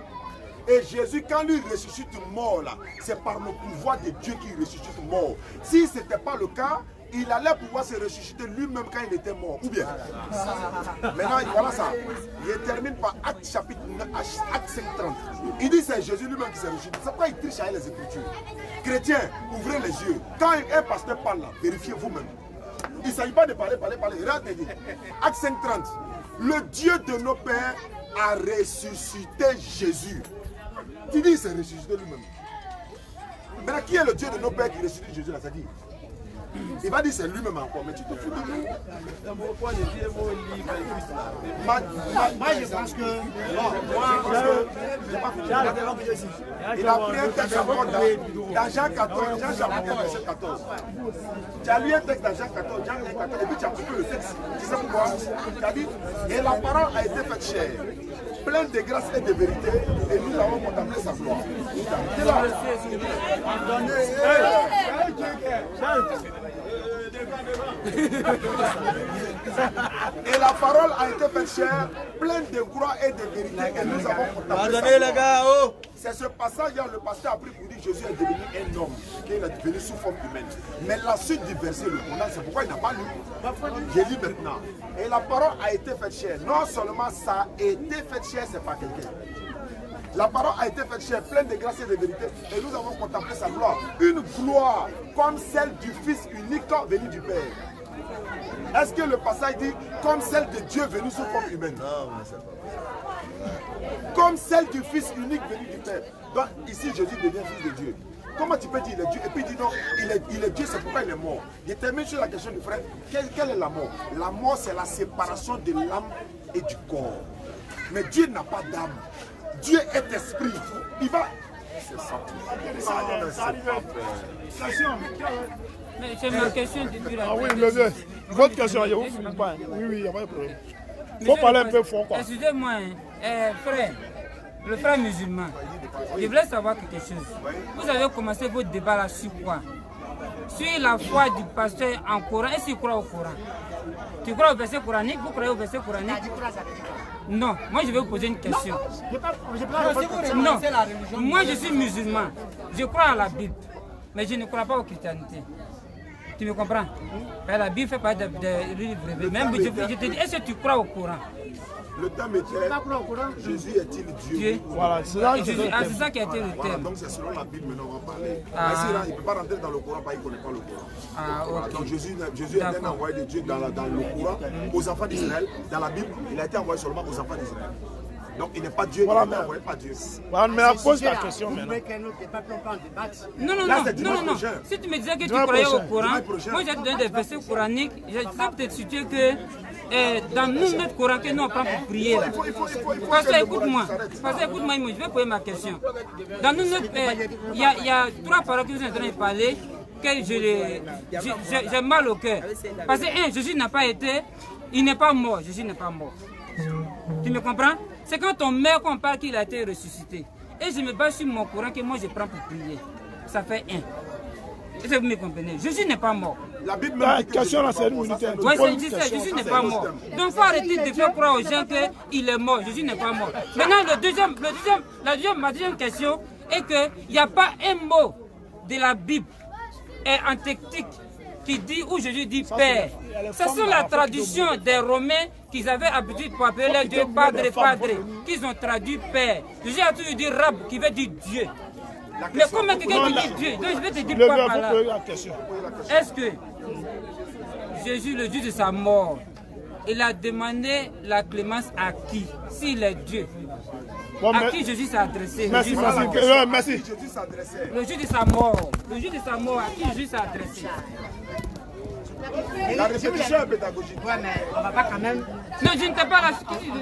Et Jésus, quand lui ressuscite mort, là, c'est par le pouvoir de Dieu qu'il ressuscite mort. Si ce n'était pas le cas, il allait pouvoir se ressusciter lui-même quand il était mort. Ou bien. Maintenant, voilà ça. Il termine par Acte chapitre 9, Acte 5:30. Il dit c'est Jésus lui-même qui s'est ressuscité. C'est pourquoi il triche avec les Écritures. Chrétiens, ouvrez les yeux. Quand un pasteur parle là, vérifiez vous-même. Il ne s'agit pas de parler. Regardez. Acte 5:30. Le Dieu de nos pères a ressuscité Jésus. Tu dis il s'est ressuscité lui-même. Maintenant, qui est le Dieu de nos pères qui ressuscite Jésus là? Ça dit. Il va dire c'est lui-même encore, mais tu te fous de nous. Moi, je pense que... Il a pris un texte encore dans Jean 14, Jean chapitre verset 14. Tu as lu un texte dans Jean 14, Jean 14, et puis tu as coupé le texte. Tu sais pourquoi? Tu as dit, et la parole a été faite chair, pleine de grâce et de vérité, et nous avons contemplé sa gloire. Tu es là. Et la parole a été faite chair, pleine de gloire et de vérité, et nous avons contemplé sa gloire. C'est ce passage-là, le pasteur a pris pour dire que Jésus est devenu un homme, qu'il est devenu sous forme humaine. Mais la suite du verset, le condamne, c'est pourquoi il n'a pas lu. J'ai lu maintenant. Et la parole a été faite chair. Non seulement ça a été fait chair, c'est pas quelqu'un. La parole a été faite chair, pleine de grâce et de vérité, et nous avons contemplé sa gloire. Une gloire comme celle du Fils unique venu du Père. Est-ce que le passage dit comme celle de Dieu venu sous forme humaine? Non, mais c'est pas. Comme celle du Fils unique venu du Père. Donc ici Jésus devient Fils de Dieu. Comment tu peux dire il est Dieu et puis dire non, il est Dieu, c'est pourquoi il est mort? Je termine sur la question du frère. Quelle est la mort? La mort, c'est la séparation de l'âme et du corps. Mais Dieu n'a pas d'âme. Dieu est esprit. Il va... C'est ça. Mais c'est ma question depuis la... Ah oui, monsieur. Votre question, je ne vous filme pas. Oui, il n'y a pas de problème. Il faut parler un peu fort, quoi. Excusez-moi, frère, le frère musulman, je voulais savoir quelque chose. Vous avez commencé votre débat là sur quoi? Sur la foi du pasteur en Coran. Est-ce qu'il croit au Coran? Tu crois au verset coranique? Vous croyez au verset coranique? Non, moi je vais vous poser une question. Non, moi je suis musulman. Je crois à la Bible, mais je ne crois pas aux christianités. Tu me comprends? La Bible fait partie des livres. Même je te dis, est-ce que tu crois au Coran? Le thème était Jésus est-il Dieu? Voilà, c'est ça, c'est ça qui a été le voilà, thème. donc c'est selon la Bible maintenant on va parler. Mais si là, il ne peut pas rentrer dans le Coran parce qu'il ne connaît pas le Coran. Voilà, donc Jésus est un envoyé de Dieu dans le Coran aux enfants d'Israël. Dans la Bible, il a été envoyé seulement aux enfants d'Israël. Donc il n'est pas Dieu, voilà, il n'est envoyé pas Dieu. Voilà, mais pose ta question maintenant. Non. Si tu me disais que tu croyais au Coran, moi j'ai donné des versets coraniques. Je sais peut-être situer que dans notre Coran que nous on prend pour prier. Parce que écoute-moi, je vais poser ma question. Dans notre il y a trois paroles que vous êtes en train de parler que j'ai mal au cœur. Parce que Jésus n'a pas été, il n'est pas mort, Jésus n'est pas mort. Tu me comprends? C'est quand on meurt qu'on parle qu'il a été ressuscité. Et je me base sur mon Coran que moi je prends pour prier. Ça fait un. Est-ce que vous me comprenez? Jésus n'est pas mort. La Bible La question là, c'est une minute. Oui, c'est ça, Jésus n'est pas mort. Donc il faut arrêter de faire croire aux gens qu'il est mort. Jésus n'est pas mort. Maintenant, ma deuxième question est qu'il n'y a pas un mot de la Bible en technique qui dit, où Jésus dit Père. C'est sur la traduction des Romains qu'ils avaient habitude pour appeler leur Dieu Padre, qu'ils ont traduit Père. Jésus a toujours dit Rab, qui veut dire Dieu. Mais comment quelqu'un qui dit Dieu? Donc je vais te dire quoi par là. Est-ce que Jésus, le jour de sa mort, il a demandé la clémence à qui? S'il est Dieu. Bon, à qui Jésus s'est adressé? Merci. Le jour de sa mort. Le jour de sa mort, à qui Jésus s'est adressé? La répétition est pédagogique. Ouais, mais on va pas quand même. Non, je n'étais pas là.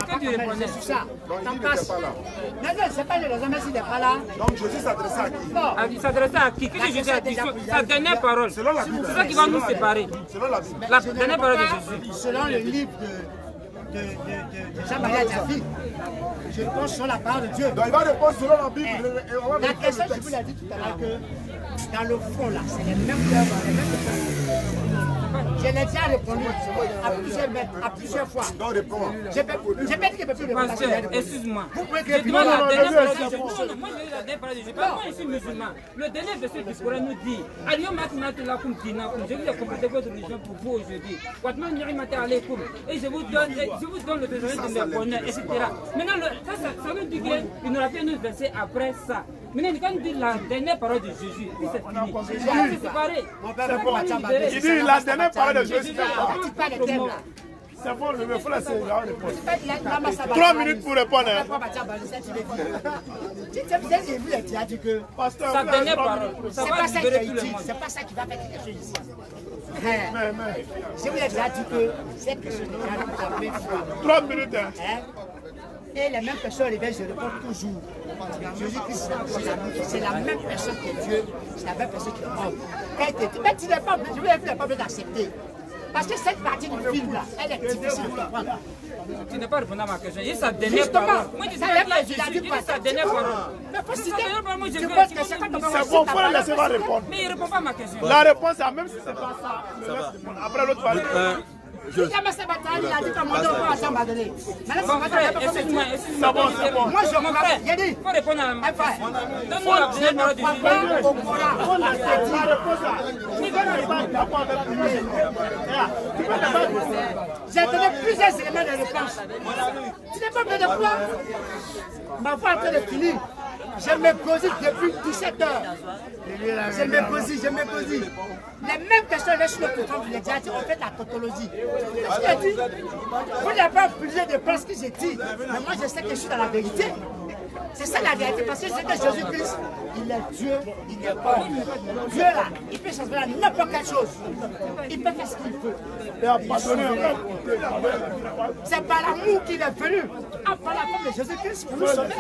Quand tu répondais sur ça. Donc il n'était pas là. Non, c'est pas une raison, mais s'il n'est pas là. Donc Jésus s'adressait à qui? Il s'adressait à qui? Qu'est-ce que Jésus a dit? Sa dernière parole. Selon la Bible. C'est ça qui va nous séparer. Selon la Bible. La dernière parole de Jésus. Selon le livre de Jean-Marie Adjafi. Je pense sur la parole de Dieu. Donc il va répondre selon la Bible. La question, je vous l'ai dit tout à l'heure, que dans le fond, là, c'est les mêmes œuvres, les mêmes personnes. Je l'ai déjà répondu à plusieurs fois. Non, réponds. J'ai pas dit qu'il ne peut plus répondre. Pasteur, excuse-moi. Vous pouvez Je demande la dernière parole de Jésus. Non, Non, moi je vais la dernière parole de Jésus. Moi je suis musulman. Le dernier verset du Coran nous dit je vais compléter votre religion pour vous aujourd'hui. Et je vous donne le besoin de me connaître, etc. Maintenant, ça veut dire qu'il n'aura pas un autre verset après ça. Maintenant, quand il dit la dernière parole de Jésus, puis c'est fini. C'est séparé. Il dit la dernière parole de Jésus. C'est bon, le frère, c'est la réponse. 3 minutes pour répondre. Sa dernière parole. Ça va libérer tout le monde. C'est pas ça qui va faire quelque chose ici. Je vous ai déjà dit que c'est quelque chose de 3 minutes. Et les mêmes personnes réveillent, je réponds toujours. Jésus-Christ, c'est la même personne que Dieu, c'est la même personne qui est homme. Mais tu n'es pas obligé, je vous ai pas obligé d'accepter. Parce que cette partie du film là, elle est difficile de comprendre. Tu n'as pas répondu à ma question. Il y a sa dernière parole. Moi, je dis sa dernière parole. Mais faut citer. C'est bon, il faut le laisser répondre. Mais il ne répond pas à ma question. La réponse, c'est même si c'est pas ça. Après l'autre parole. Il a dit comment on va s'abandonner. Mon frère, excuse-moi. Moi, je mon frère, il faut répondre à ma question. Donne-moi la dernière parole de j'ai donné plusieurs éléments de réponse. Tu n'es pas obligé de quoi? Ma foi est en train de finir. Je me posais depuis 17 heures. Je me posais. Les mêmes questions sur le courant, vous l'avez déjà dit, on fait la tautologie. Parce que dit, vous n'avez pas obligé de penser ce que j'ai dit. Mais moi, je sais que je suis dans la vérité. C'est ça la vérité, parce que je sais que Jésus-Christ, il est Dieu, il est homme. Dieu là, il peut changer n'importe quelle chose. Il peut faire ce qu'il veut. C'est par l'amour qu'il est venu. Par la forme de Jésus-Christ pour nous sauver.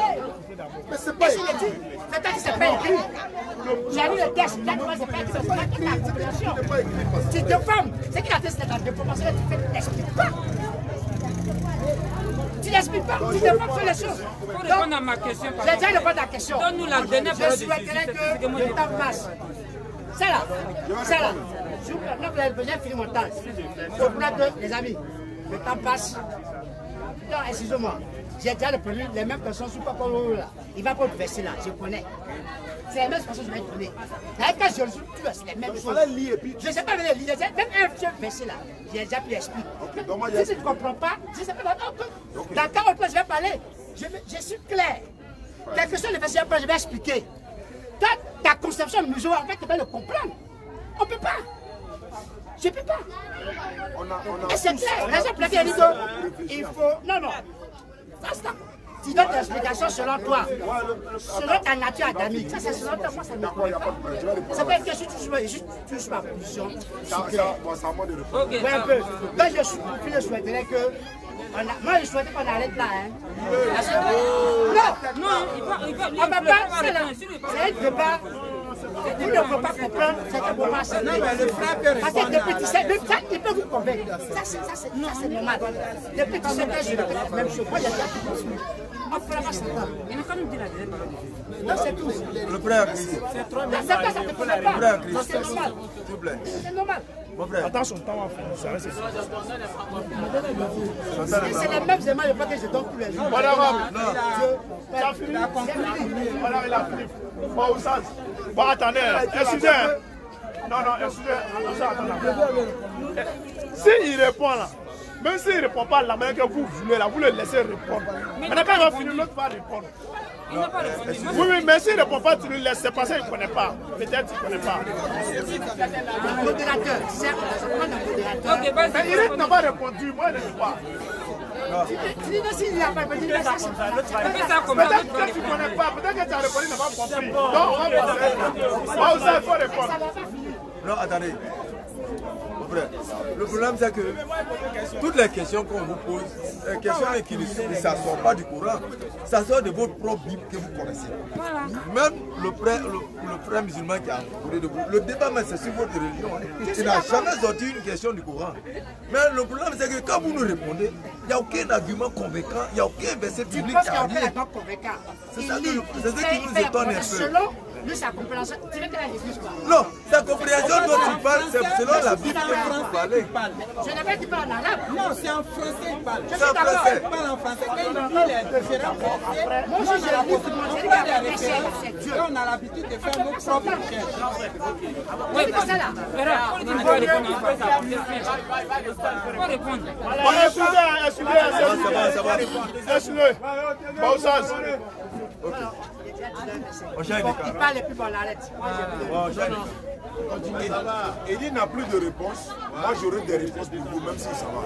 Mais c'est pas écrit. C'est-à-dire que c'est pas écrit. J'ai lu le texte, là, c'est pas écrit. C'est pas écrit la compréhension. Tu te formes. C'est qu'il a fait cette déformation, tu n'expliques pas. Tu n'expliques pas, tu ne fais pas les choses. Il faut répondre à ma question. J'ai déjà répondu à la question. Donne-nous la dernière parole de Jésus. Je souhaiterais que le temps passe. C'est là. Là, vous avez besoin de finir mon temps. Je voudrais que, les amis, le temps passe. Non, excusez-moi. J'ai déjà répondu, les mêmes personnes ne sont pas comme vous là. Il ne va pas le verser là, je connais. C'est les mêmes personnes que je vais te donner. Quand je le suis, c'est les mêmes choses. Je ne sais pas lire, même un seul verset là, j'ai déjà pu l'expliquer. Si tu ne comprends pas, je ne sais pas. Dans quel autre je vais parler, je suis clair. Quelque chose de verset, je vais expliquer. Toi, ta conception musulmane, en fait, tu vas le comprendre. On ne peut pas. Je ne peux pas. Et c'est clair. Raison pour laquelle il faut. Non. Tu donnes des explications selon toi, selon ta nature adamique. Ça, c'est selon toi, moi, ça ne me convient pas. Ça veut dire que je suis toujours ma position. Ok. Ouais, un peu. Donc, je souhaiterais que. Moi, je souhaitais qu'on arrête là. Non, il va. On ne peut pas. C'est un débat. Vous ne pouvez pas comprendre cette information. Parce que depuis 17 ans, il peut vous convaincre. Ça, c'est normal. Depuis 17 ans, je répète la même chose. Moi, j'ai déjà tout construit. On fera pas ça. Il n'a quand même dit la dernière parole. Non, c'est tout. Le frère Christ. C'est trop bien. Ça ne te connaît pas. Frère Christ. C'est normal. S'il vous plaît. C'est normal. Mon frère. Attends, son temps va finir. C'est les mêmes éléments que je donne tous les jours. Madame, tu as fini. Madame, il a fini. Bon, Oussaz. Bon, attendez. Excusez. Non, excusez. Attendez. S'il répond là, même s'il ne répond pas la manière que vous voulez là, vous le laissez répondre. Maintenant, quand il va finir, l'autre va répondre. Il n'a pas répondu. Oui, mais s'il ne répond pas, tu le laisses. C'est parce qu'il ne connaît pas. Peut-être qu'il ne connaît pas. Le modérateur, c'est un modérateur. Ok, vas-y. Mais Eric n'a pas répondu. Moi, je ne sais pas. Tu dis non, s'il n'a pas répondu, Fais ça comme ça. Peut-être que tu ne connais pas. Peut-être que tu as répondu, tu n'as pas compris. Donc, on va passer. Ça, il faut répondre. Non, attendez. Mon frère, le problème c'est que toutes les questions qu'on vous pose, les questions qui ne s'assortent pas du Coran, ça sort de votre propre Bible que vous connaissez. Même le frère musulman qui a parlé de vous, le débat même c'est sur votre religion. Il n'a jamais sorti une question du Coran. Mais le problème c'est que quand vous nous répondez, il n'y a aucun argument convaincant, il n'y a aucun verset biblique qui a rien. C'est ça qui nous étonne un peu. Selon lui, sa compréhension, tu veux que la l'église quoi? Non, sa compréhension doit c'est selon la Bible que vous parlez. Je n'ai pas dit pas en arabe. Non, c'est en français il parle. Je suis d'accord. Il parle en français. Quand il dit les différents versets, Moi, je on a dis l'habitude moi, on je prend dis des références. Et on a l'habitude de faire nos propres recherches. Oui, c'est ça là. Voilà, il faut répondre après ça. Il faut répondre. Il parle et puis on l'arrête. Elie n'a plus de réponse. Moi, j'aurai des réponses pour vous, même si ça va.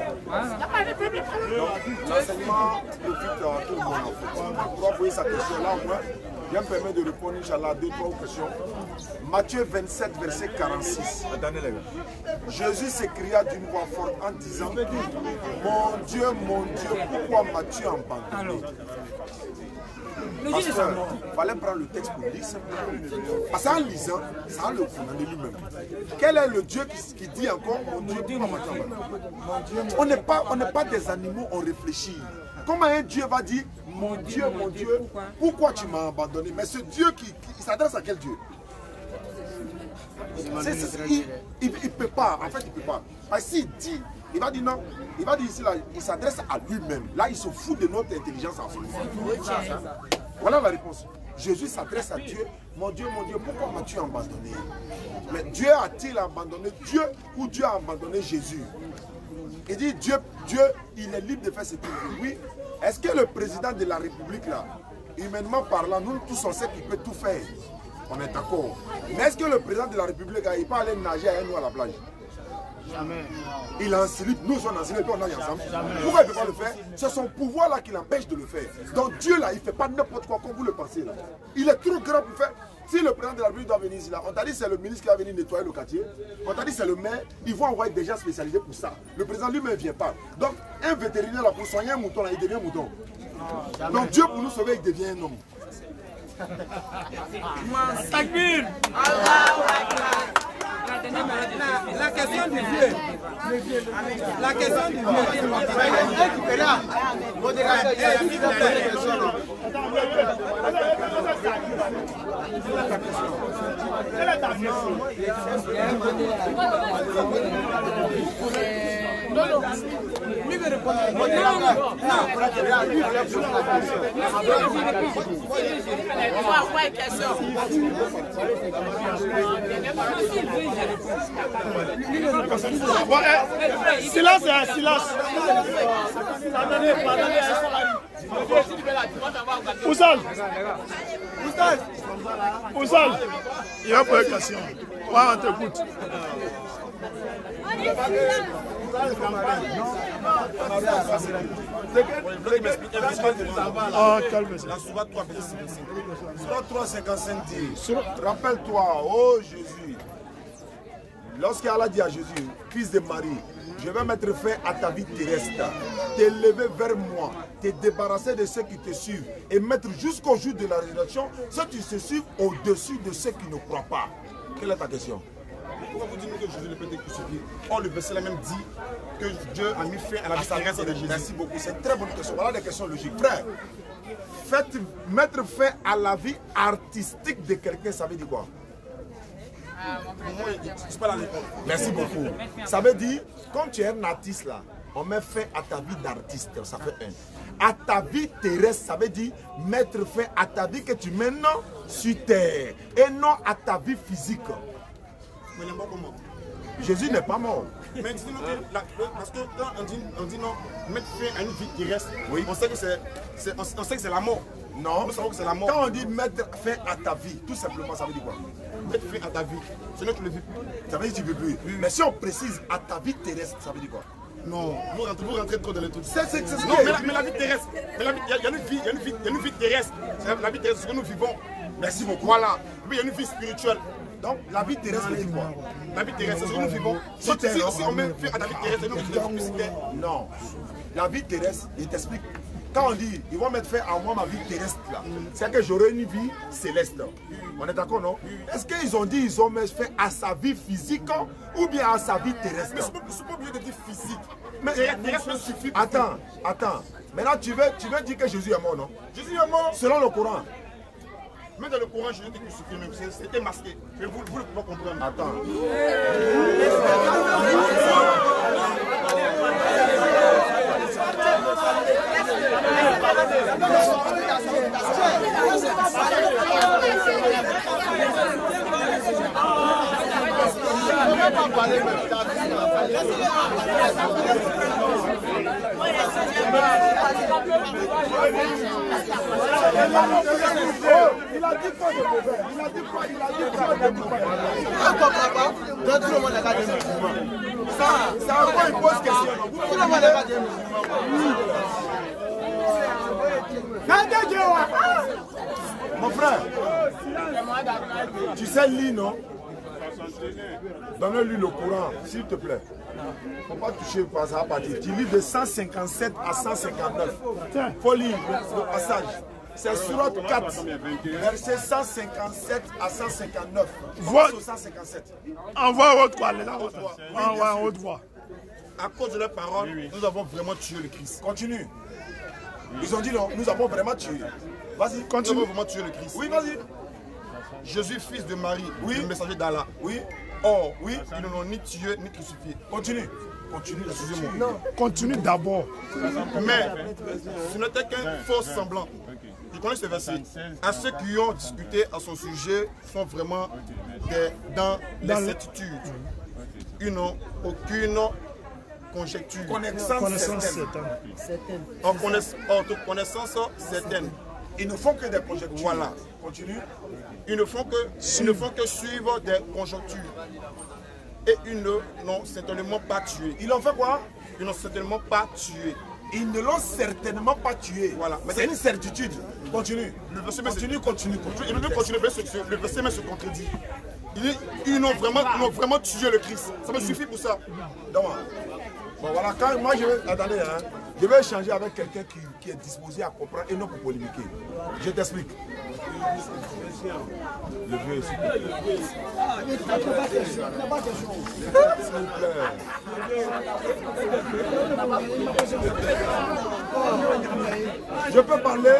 Donc, l'enseignement profite à tout le monde. Pour envoyer sa question là, au moins, il me permet de répondre, Inch'Allah, à 2-3 questions. Matthieu 27, verset 46. Attendez les gars. Jésus s'écria d'une voix forte en disant, mon Dieu, pourquoi m'as-tu abandonné? Parce qu'il fallait prendre le texte pour lire simplement. Parce qu'en lisant, ça a le condamné lui-même. Quel est le Dieu qui dit encore, mon Dieu, pourquoi m'as-tu abandonné? On n'est pas des animaux, on réfléchit. Comment un Dieu va dire, mon Dieu, pourquoi tu m'as abandonné? Mais ce Dieu il s'adresse à quel Dieu? Il ne peut pas, en fait il ne peut pas. Parce qu'il dit, il va dire non, il va dire ici, là, il s'adresse à lui-même. Là, il se fout de notre intelligence en ce moment. Voilà la réponse. Jésus s'adresse à Dieu, mon Dieu, pourquoi m'as-tu abandonné? Mais Dieu a-t-il abandonné Dieu ou Dieu a abandonné Jésus? Il dit Dieu, il est libre de faire ce qu'il veut. Oui. Est-ce que le président de la République, là, humainement parlant, nous tous on sait qu'il peut tout faire? On est d'accord. Mais est-ce que le président de la République, il peut aller nager avec nous à la plage? Jamais. Il a un slip, nous sommes en slip, on nage ensemble. Pourquoi il ne peut pas le faire? C'est son pouvoir là qui l'empêche de le faire. Donc Dieu là, il ne fait pas n'importe quoi comme vous le pensez là. Il est trop grand pour faire. Si le président de la République doit venir ici là, on t'a dit c'est le ministre qui va venir nettoyer le quartier. On t'a dit c'est le maire, ils vont envoyer des gens spécialisés pour ça. Le président lui-même ne vient pas. Donc un vétérinaire là pour soigner un mouton là, il devient mouton. Donc Dieu pour nous sauver, il devient un homme. Takbir. La question du vieux. La question du vieux. Silence, silence. Oussal, il y a une question. On t'écoute. La Sourate 3, verset 55. Sourate 3, 55 dit, rappelle-toi, oh Jésus, lorsqu'Allah dit à Jésus, fils de Marie, je vais mettre fin à ta vie terrestre, t'élever vers moi, te débarrasser de ceux qui te suivent et mettre jusqu'au jour de la résurrection ceux qui se suivent au-dessus de ceux qui ne croient pas. Quelle est ta question? Pourquoi vous dites que Jésus ne peut être crucifié? Or, le verset là même dit que Dieu a mis fin à la vie terrestre de Jésus. Merci beaucoup, c'est une très bonne question. Voilà des questions logiques. Frère, mettre fin à la vie artistique de quelqu'un, ça veut dire quoi? Merci beaucoup. Ça veut dire, comme tu es un artiste là, on met fin à ta vie d'artiste, ça fait un. À ta vie terrestre, ça veut dire mettre fin à ta vie que tu mènes sur terre et non à ta vie physique. Mais il est mort comment? Jésus n'est pas mort. Mais dis-nous parce que quand on dit non, mettre fin à une vie terrestre, oui. On sait que c'est la mort. Non, nous savons que c'est la mort. Quand on dit mettre fin à ta vie, tout simplement, ça veut dire quoi? Mettre fin à ta vie, sinon tu ne vis plus. Ça veut dire que tu ne vis plus. Mais si on précise à ta vie terrestre, ça veut dire quoi? Non, vous rentrez trop dans les trucs. Non, mais la vie terrestre, il y a une vie terrestre. La vie terrestre, c'est ce que nous vivons. Merci beaucoup. Voilà. Oui, il y a une vie spirituelle. Donc, la vie terrestre, c'est quoi? La vie terrestre, c'est ce que nous vivons. Si on met fin à la vie terrestre, nous vivons. Non. La vie terrestre, il t'explique. Quand on dit, ils vont mettre fin à moi ma vie terrestre là, c'est que j'aurai une vie céleste. On est d'accord, non? Est-ce qu'ils ont dit ils ont mis fin à sa vie physique ou bien à sa vie terrestre? Mais je ne suis pas obligé de dire physique. Mais terrestre suffit. Attends. Maintenant, tu veux dire que Jésus est mort, non? Jésus est mort. Selon le Coran. Même dans le Coran, Jésus était crucifié, même c'était masqué. Mais vous ne pouvez pas comprendre. Attends. Il a dit quoi de mauvais? Il a dit quoi? Il a dit quoi de mauvais? Dans tout le monde, les gars des musulmans. Ça encore une pause question. Tout le monde, les gars des musulmans. Mon frère, tu sais lire, non? Donne-lui le Coran, s'il te plaît. Il ne faut pas toucher par ça à partir. Tu lis de 157 à 159. Il faut lire le passage. C'est Sourate 4, verset 157 à 159. Vois- 157. Envoie votre voix, là. Envoie en haute voix. À cause de leurs paroles, nous avons vraiment tué le Christ. Continue. Ils ont dit non, nous avons vraiment tué. Vas-y, Nous continue. avons vraiment tué le Christ. Oui, vas-y. Jésus, fils de Marie, le messager d'Allah. Oui, Or, oui. ils ne l'ont ni tué ni crucifié. Continue. Continue, excusez-moi. Continue d'abord. Mais ce n'était qu'un faux semblant. Je connais ce verset. À ceux qui ont discuté à son sujet sont vraiment dans l'incertitude. Ils n'ont aucune conjecture. Connaissance certaine. En connaissance certaine. Ils ne font que des conjectures. Voilà. Continue. Ils ne font que suivre des conjonctures. Et ils ne l'ont certainement pas tué. Ils l'ont fait quoi? Ils n'ont certainement pas tué. Ils ne l'ont certainement pas tué. Voilà. C'est une certitude. Continue. Le verset Continue. Il veut continuer, le verset même se contredit. Ils n'ont vraiment tué le Christ. Ça me suffit pour ça. Donc, bon voilà, quand moi je vais, attendez, hein, je vais échanger avec quelqu'un qui est disposé à comprendre et non pour polémiquer. Je t'explique. Le vieux, s'il te plaît. S'il vous plaît. Je peux parler.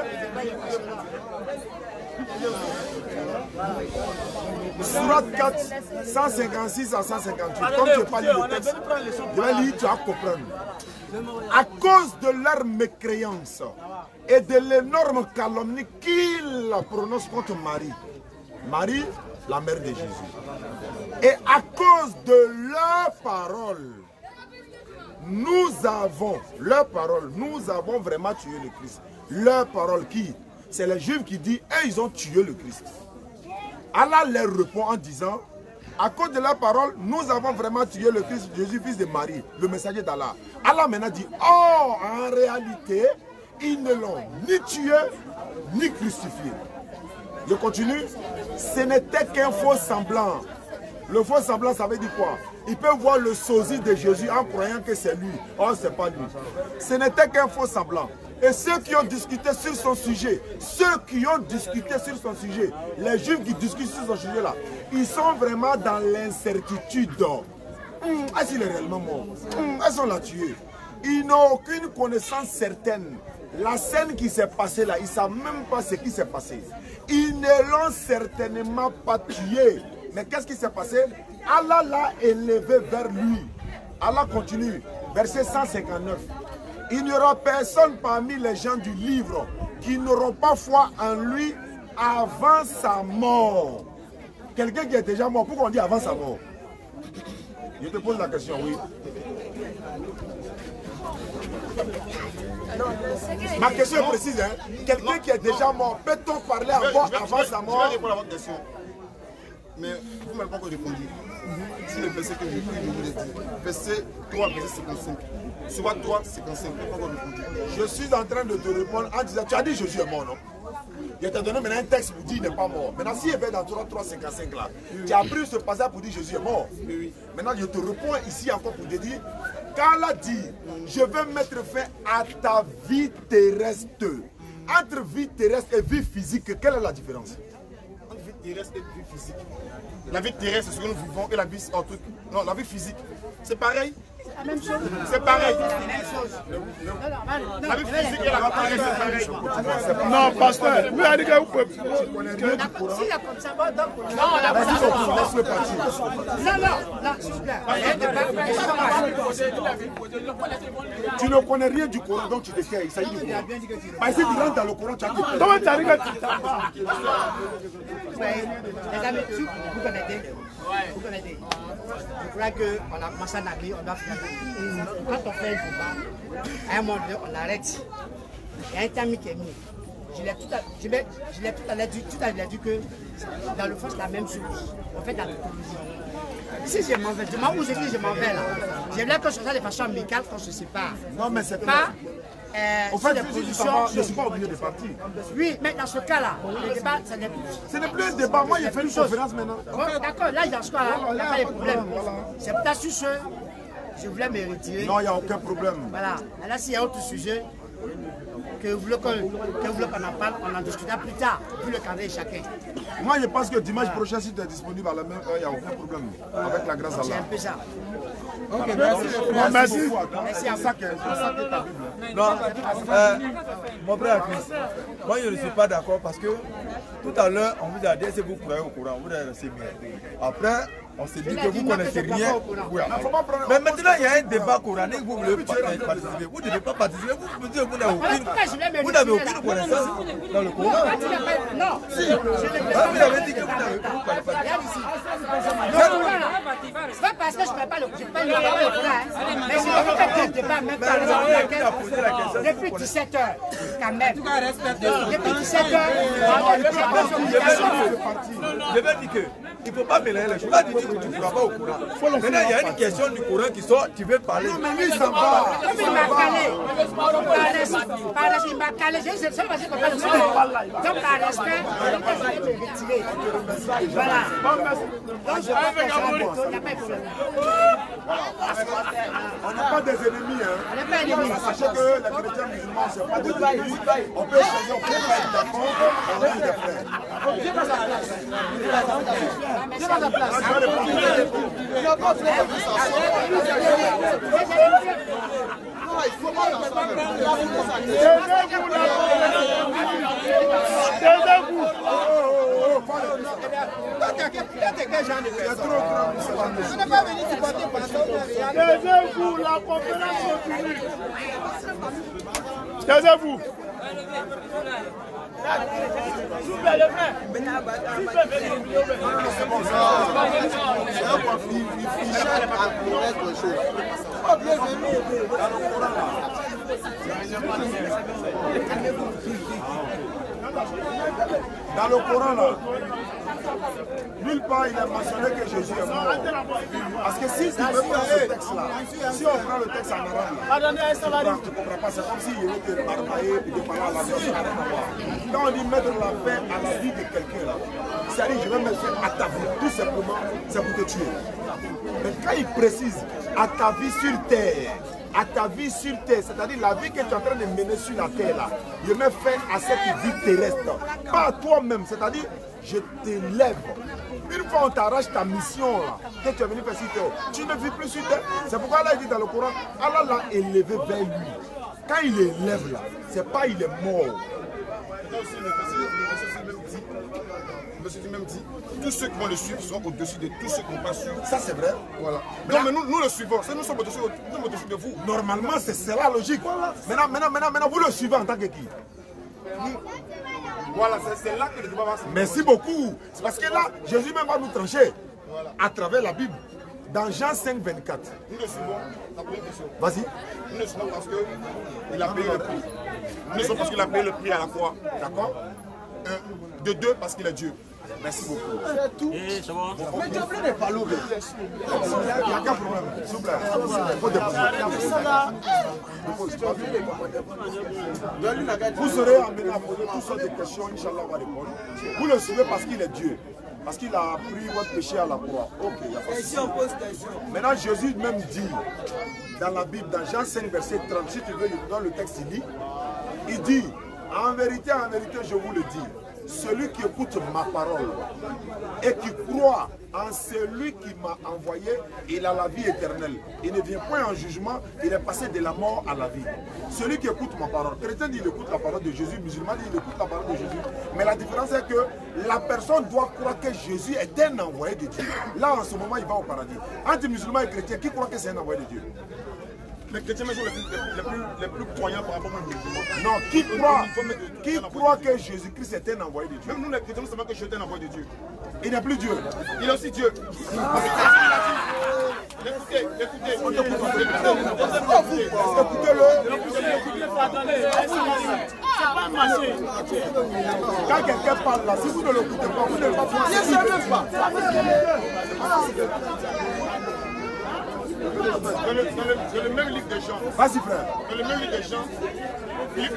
Sourate 4, 156 à 158. Comme tu n'as pas lu le texte, je vais lire, tu vas comprendre. À cause de leur mécréance et de l'énorme calomnie qu'ils prononcent contre Marie, Marie, la mère de Jésus, et à cause de leurs paroles, nous avons vraiment tué le Christ. Leurs paroles qui? C'est les Juifs qui disent, ils ont tué le Christ. Allah leur répond en disant, à cause de la parole, nous avons vraiment tué le Christ, Jésus, fils de Marie, le messager d'Allah. Allah maintenant dit, oh, en réalité, ils ne l'ont ni tué, ni crucifié. Je continue. Ce n'était qu'un faux semblant. Le faux semblant, ça veut dire quoi? Ils peuvent voir le sosie de Jésus en croyant que c'est lui. Oh, c'est pas lui. Ce n'était qu'un faux semblant. Et ceux qui ont discuté sur son sujet, les Juifs qui discutent sur son sujet là, ils sont vraiment dans l'incertitude. Est-ce qu'il est réellement mort? Est-ce qu'on l'a tué? Ils n'ont aucune connaissance certaine. La scène qui s'est passée là, ils ne savent même pas ce qui s'est passé. Ils ne l'ont certainement pas tué. Mais qu'est-ce qui s'est passé? Allah l'a élevé vers lui. Allah continue, verset 159. Il n'y aura personne parmi les gens du livre qui n'auront pas foi en lui avant sa mort. Quelqu'un qui est déjà mort, pourquoi on dit avant sa mort? Je te pose la question, oui. Ma question est précise, hein? Quelqu'un qui est déjà mort, peut-on parler encore avant sa mort? Je vais répondre à votre question. Mais vous ne m'avez pas encore répondu. Si le verset que je vous ai dit, verset 3, verset 55. Soit 3, 55. Je suis en train de te répondre en disant, tu as dit Jésus est mort, non? Je t'ai donné maintenant un texte pour dire qu'il n'est pas mort. Maintenant, s'il est dans 3, 55 là, tu as pris ce passage pour dire Jésus est mort. Maintenant, je te réponds ici encore pour te dire, quand Allah dit, je vais mettre fin à ta vie terrestre. Entre vie terrestre et vie physique, quelle est la différence? Entre vie terrestre et vie physique. La vie terrestre, c'est ce que nous vivons, et la vie, la vie physique, c'est pareil. la même chose. C'est pareil. C'est la même chose. La vie physique et la matérielle, c'est pareil. Non, pasteur, lui a dit que vous pouvez. S'il a comme ça, bon, donc. Non, on a pas ça. Non, s'il vous plaît. Tu ne connais rien du Coran, donc tu te tais. Il s'agit du Coran. Parce que tu rentres dans le Coran, tu as dit. Comment tu as dit que tu Les amis, vous connaissez. Vous connaissez. Je crois qu'on a commencé à naviguer, on doit faire. Quand on fait un combat, à un moment donné, on arrête. Il y a un terme qui est mis. Je l'ai tout à l'heure dit que dans le fond, c'est la même chose. On fait de la conclusion. Si je m'en vais, du moment où je dis je m'en vais là, j'aimerais que je fasse de façon amicale quand je se sépare. Non, mais c'est pas. En fait, je ne suis pas obligé de partir. Oui, mais dans ce cas-là, le débat, ça n'est plus. Ce n'est plus un débat. Moi, j'ai fait une conférence maintenant. D'accord, là, dans ce cas-là, il n'y a pas de problème. C'est peut-être sur ce, je voulais me retirer. Non, il n'y a aucun problème. Voilà. Là, s'il y a autre sujet, que vous voulez qu'on en parle, on en discutera plus tard, vu le calendrier de chacun. Moi, je pense que dimanche prochain, si tu es disponible à la même heure, il n'y a aucun problème. Avec la grâce d'Allah. C'est un peu ça. Ok, merci. Merci. Merci à vous. C'est ça que ta Bible. Non, mon frère Chris, moi je ne suis pas d'accord parce que tout à l'heure on vous a dit si vous croyez au Coran, vous devez rester bien. Après, on s'est dit que vous ne connaissez rien. Oui. Mais maintenant il y a un débat coranique, vous voulez participer. Vous ne devez pas participer, vous n'avez aucune connaissance dans le Coran. Non, Si. Vous avez dit que vous n'avez pas participer. c'est pas parce que je ne fais pas le Coran, mais si on fait un débat même pas depuis 17 h quand même. Depuis 17 h, je vais dire que il ne faut pas mélanger les choses. Là, tu dis que tu ne crois pas au Coran. Maintenant, il y a une question du Coran qui sort, tu veux parler. Non, mais lui, il s'en va. il m'a calé. Il m'a calé. Je ne sais pas si on peut le faire. Donc, par respect, je vais me retirer. Voilà. Donc, je vais faire ça. Il n'y a pas de problème. On n'est pas des ennemis. On n'est pas ennemis. Sachez que les chrétiens musulmans, ce n'est pas des ennemis. On peut changer, on peut pas être d'accord. On est des frères. Merci à la place. Taisez-vous, la conférence continue. Taisez-vous. Dans le Coran, là, nulle part il est mentionné que Jésus est mort. Parce que si tu veux prendre ce texte-là, si on prend le texte en arabe, tu ne comprends pas, c'est comme s'il y avait des barbaïs et des parents à la maison. Quand on dit mettre la fin à la vie de quelqu'un, c'est-à-dire je vais mettre fin à ta vie, tout simplement, c'est pour te tuer. Mais quand il précise à ta vie sur terre, à ta vie sur terre, c'est-à-dire la vie que tu es en train de mener sur la terre là, je mets fin à cette vie terrestre, pas à toi-même, c'est-à-dire je t'élève. Une fois on t'arrache ta mission là, que tu es venu faire sur terre, tu ne vis plus sur terre. C'est pourquoi Allah dit dans le Coran, Allah l'a élevé vers lui. Quand il élève là, c'est pas il est mort. Le Monsieur même dit, tous ceux qui vont le suivre sont au-dessus de tous ceux qui n'ont pas suivi. Ça c'est vrai. Voilà. Non mais nous le suivons, nous sommes au-dessus de vous. Normalement c'est la logique. Maintenant vous le suivez en tant que qui? Voilà, c'est là que le débat va se faire. Merci beaucoup. C'est parce que là, Jésus même va nous trancher à travers la Bible. Dans Jean 5, 24. Nous le suivons. Vas-y. Nous le suivons parce qu'il a payé le prix. Nous le suivons parce qu'il a payé le prix à la croix. D'accord? De deux, parce qu'il est Dieu. Merci beaucoup. C'est tout. Mais tu as plein de palos. Il n'y a aucun problème. S'il vous plaît. Il faut déposer. Vous serez amené à poser toutes sortes de questions. Inch'Allah, on va répondre. Vous le suivez parce qu'il est Dieu. Parce qu'il a pris votre péché à la croix. Ok, il n'y a pas de souci. Maintenant, Jésus même dit dans la Bible, dans Jean 5, verset 30, si tu veux, dans le texte, il dit, en vérité, je vous le dis, celui qui écoute ma parole et qui croit en celui qui m'a envoyé, il a la vie éternelle. Il ne vient point en jugement, il est passé de la mort à la vie. Celui qui écoute ma parole, chrétien dit il écoute la parole de Jésus, musulman dit il écoute la parole de Jésus. Mais la différence est que la personne doit croire que Jésus est un envoyé de Dieu. Là, en ce moment, il va au paradis. Entre musulman et chrétien, qui croit que c'est un envoyé de Dieu? Les chrétiens sont les plus croyants par rapport aux musulmans. Non, qui croit que Jésus-Christ est un envoyé de Dieu? Même nous les chrétiens, nous savons que Jésus est un envoyé de Dieu. Il n'est plus Dieu. Il est aussi Dieu. Écoutez, écoutez-le. C'est pas un marché. Quand quelqu'un parle là, si vous ne l'écoutez pas, vous n'êtes pas pouvoir. Dans le même livre des Jean. Vas-y frère. Dans le même livre des Jean, Philippe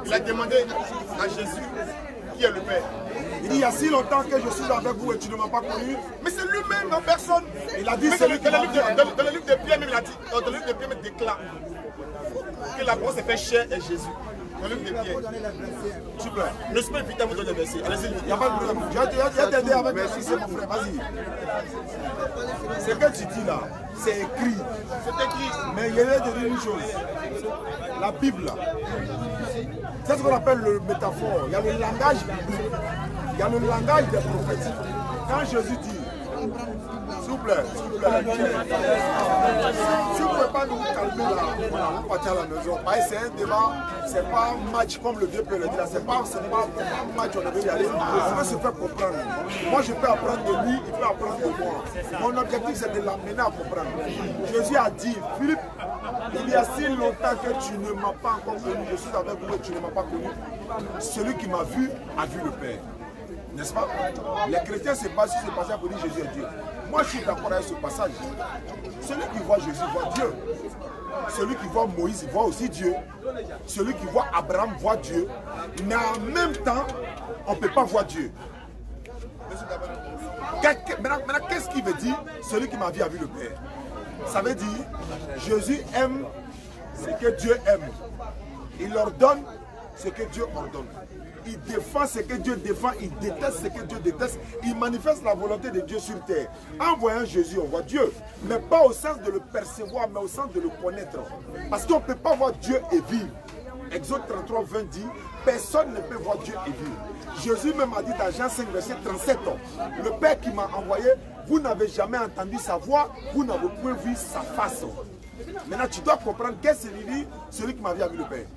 il a demandé à Jésus qui est le Père. Il dit il y a si longtemps que je suis avec vous et tu ne m'as pas connu. Mais c'est lui-même en personne. Il a dit mais dans le livre de Pierre même, il a dit, dans le livre de Pierre même déclare que la parole s'est fait chair et Jésus. Dans le livre de Pierre. Super. Ne suis pas invité à vous donner des versets. Allez-y. Il n'y a pas de problème. Je vais t'aider avec merci, c'est mon frère. Vas-y. Ce que tu dis là, c'est écrit. C'est écrit. Mais il y a de dire une chose. La Bible, c'est ce qu'on appelle le métaphore. Il y a le langage biblique. Il y a le langage des prophètes. Quand Jésus dit, s'il vous plaît, si vous ne pouvez pas nous calmer là, voilà, vous partez à la maison. C'est un débat, c'est pas un match comme le vieux peut le dire, c'est pas un match, on devait y aller. On veut se faire comprendre. Moi je peux apprendre de lui, il peut apprendre de moi. Mon objectif c'est de l'amener à comprendre. Jésus a dit, Philippe, il y a si longtemps que tu ne m'as pas encore connu, je suis avec vous et tu ne m'as pas connu. Celui qui m'a vu a vu le Père. N'est-ce pas? Les chrétiens se basent sur ce passage pour dire Jésus est Dieu. Moi je suis d'accord avec ce passage. Celui qui voit Jésus voit Dieu. Celui qui voit Moïse voit aussi Dieu. Celui qui voit Abraham voit Dieu. Mais en même temps, on ne peut pas voir Dieu. Maintenant, qu'est-ce qu'il veut dire? Celui qui m'a vu a vu le Père. Ça veut dire, Jésus aime ce que Dieu aime. Il ordonne ce que Dieu ordonne. Il défend ce que Dieu défend, il déteste ce que Dieu déteste. Il manifeste la volonté de Dieu sur terre. En voyant Jésus, on voit Dieu. Mais pas au sens de le percevoir, mais au sens de le connaître. Parce qu'on ne peut pas voir Dieu et vivre. Exode 33, 20 dit, personne ne peut voir Dieu et vivre. Jésus même a dit dans Jean 5, verset 37, le Père qui m'a envoyé, vous n'avez jamais entendu sa voix, vous n'avez point vu sa face. Maintenant, tu dois comprendre qu'est-ce qu'il dit, celui qui m'a vu a vu le Père.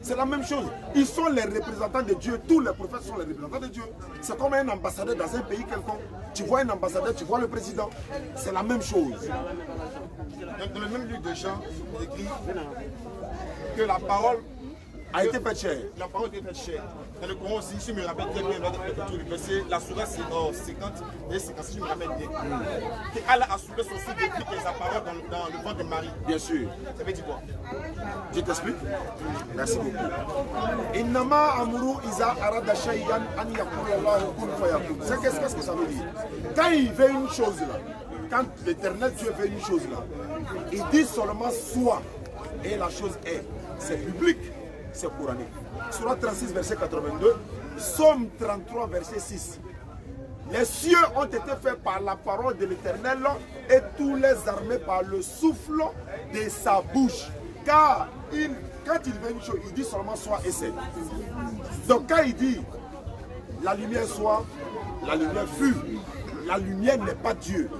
C'est la même chose. Ils sont les représentants de Dieu. Tous les prophètes sont les représentants de Dieu. C'est comme un ambassadeur dans un pays quelconque. Tu vois un ambassadeur, tu vois le président. C'est la même chose. Dans le même livre de Jean, il écrit que la parole a été faite chair. La parole a été faite chair. Dans le Coran aussi, si je me rappelle très bien, la sourate 50 et 50, si je me rappelle bien. Allah a soulevé son souffle depuis les apparences dans le ventre de Marie. Bien sûr. Ça veut dire quoi? Je t'explique. Merci beaucoup. Innama amuru iza arada shay'an an yakula Allahu kun fayakun. C'est qu'est-ce que ça veut dire? Quand il veut une chose là, quand l'Éternel Dieu veut une chose là, il dit seulement soit et la chose est. C'est biblique. C'est coranique. Surah 36, verset 82. Psaume 33, verset 6. Les cieux ont été faits par la parole de l'Éternel et tous les armées par le souffle de sa bouche. Car quand il veut une chose, il dit seulement soit et c'est. Donc quand il dit la lumière soit, la lumière fut. La lumière n'est pas Dieu.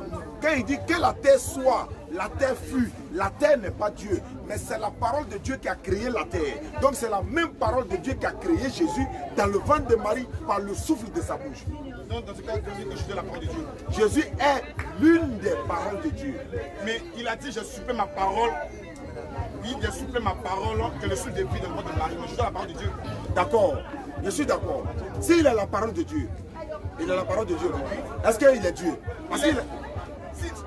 Quand il dit que la terre soit, la terre fut, la terre n'est pas Dieu, mais c'est la parole de Dieu qui a créé la terre. Donc c'est la même parole de Dieu qui a créé Jésus dans le ventre de Marie par le souffle de sa bouche. Donc dans ce cas, Jésus est la parole de Dieu. Jésus est l'une des paroles de Dieu. Mais il a dit, je supplie ma parole. Oui, je supplie ma parole que le souffle de vie dans le ventre de Marie. Mais je suis la parole de Dieu. D'accord, je suis d'accord. S'il est la parole de Dieu, il est la parole de Dieu. Est-ce qu'il est Dieu? Parce qu'il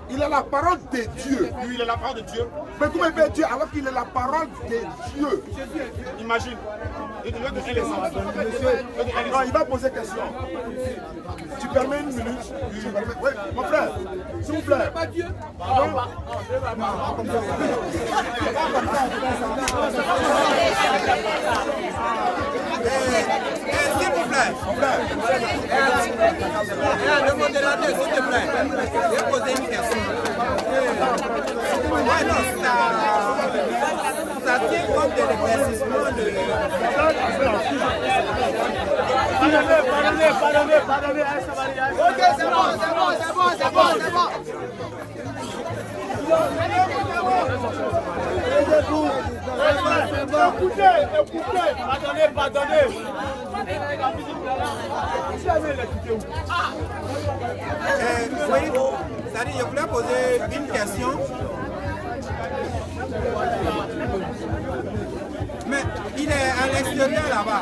il est la parole de Dieu. Oui, il est la parole de Dieu. Mais comment il peut être Dieu alors qu'il est la parole de Dieu? Imagine. Non, il va poser question. Tu permets une minute? Oui, mon frère, s'il vous plaît. S'il vous Le modérateur, s'il te plaît, je vais poser une question. Ouais, non, ça tient compte de l'éclaircissement de... Pardonnez. Ok, c'est bon. Écoutez, pardonnez. Oui, c'est-à-dire, je voulais poser une question. Mais il est à l'extérieur là-bas.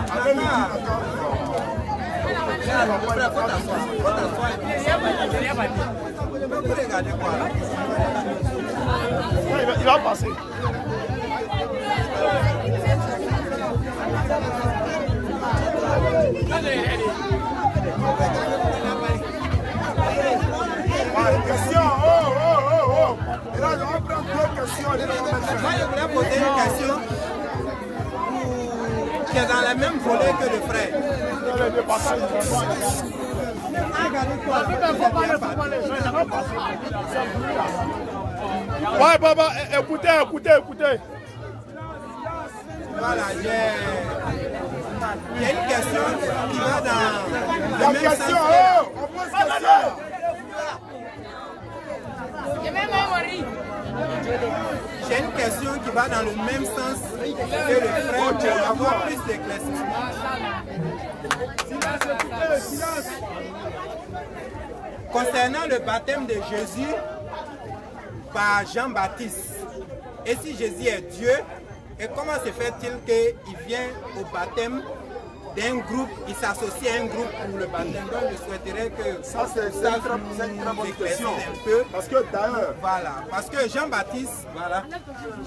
Regardez quoi là? Il va passer. Question, oh. Et là, on va prendre deux questions. Moi, je voulais poser une question qui est dans la même volée que le frère. Ouais, papa, écoutez. Voilà, il y a une question qui va dans La question, on pose question. J'ai une question qui va dans le même sens que le frère pour avoir plus d'éclaircissement. Concernant le baptême de Jésus par Jean-Baptiste, et si Jésus est Dieu, et comment se fait-il qu'il vient au baptême d'un groupe, il s'associe à un groupe pour le baptême? Donc je souhaiterais que ça c'est une très bonne question. Un peu. Parce que d'ailleurs, voilà, parce que Jean-Baptiste,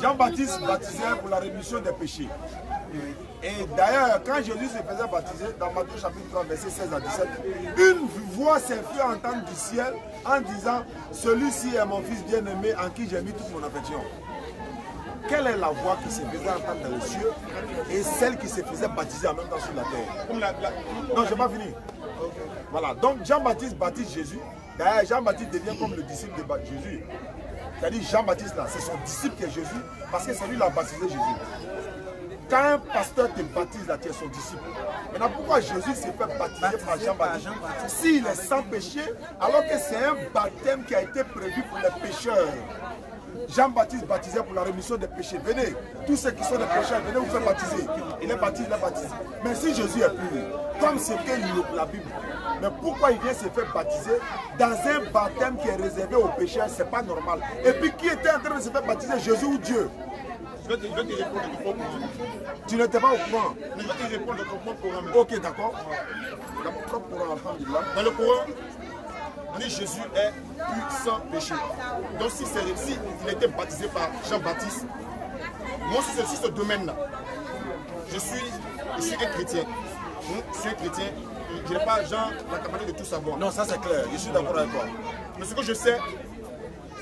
Jean-Baptiste baptisait pour la rémission des péchés. Et d'ailleurs, quand Jésus se faisait baptiser, dans Matthieu chapitre 3, verset 16 à 17, une voix s'est fait entendre du ciel en disant, celui-ci est mon fils bien-aimé en qui j'ai mis toute mon affection. Quelle est la voix qui se faisait entendre dans les cieux et celle qui se faisait baptiser en même temps sur la terre? Non, je n'ai pas fini. Voilà, donc Jean-Baptiste baptise Jésus. D'ailleurs, Jean-Baptiste devient comme le disciple de Jésus. C'est-à-dire Jean-Baptiste là, c'est son disciple qui est Jésus, parce que c'est lui qui a baptisé Jésus. Quand un pasteur te baptise là, tu es son disciple. Maintenant, pourquoi Jésus s'est fait baptiser par Jean-Baptiste? S'il est sans péché, alors que c'est un baptême qui a été prévu pour les pécheurs. Jean-Baptiste baptisait pour la rémission des péchés. Venez, tous ceux qui sont des pécheurs, venez vous faire baptiser. Il est baptisé, Mais si Jésus est pur, comme c'était la Bible, mais pourquoi il vient se faire baptiser dans un baptême qui est réservé aux pécheurs? C'est pas normal. Et puis qui était en train de se faire baptiser, Jésus ou Dieu? Je vais te répondre de ton propre. Tu n'étais pas au courant? Je vais te répondre de ton propre Coran. Ok, d'accord. Dans mon propre Coran, alhamdulillah. Dans le Coran, Jésus est pur sans péché. Donc si il a été baptisé par Jean-Baptiste, moi sur ce domaine-là, je suis un chrétien. Je suis un chrétien. Je n'ai pas la capacité de tout savoir. Non, ça c'est clair. Je suis d'accord avec toi. Mais ce que je sais,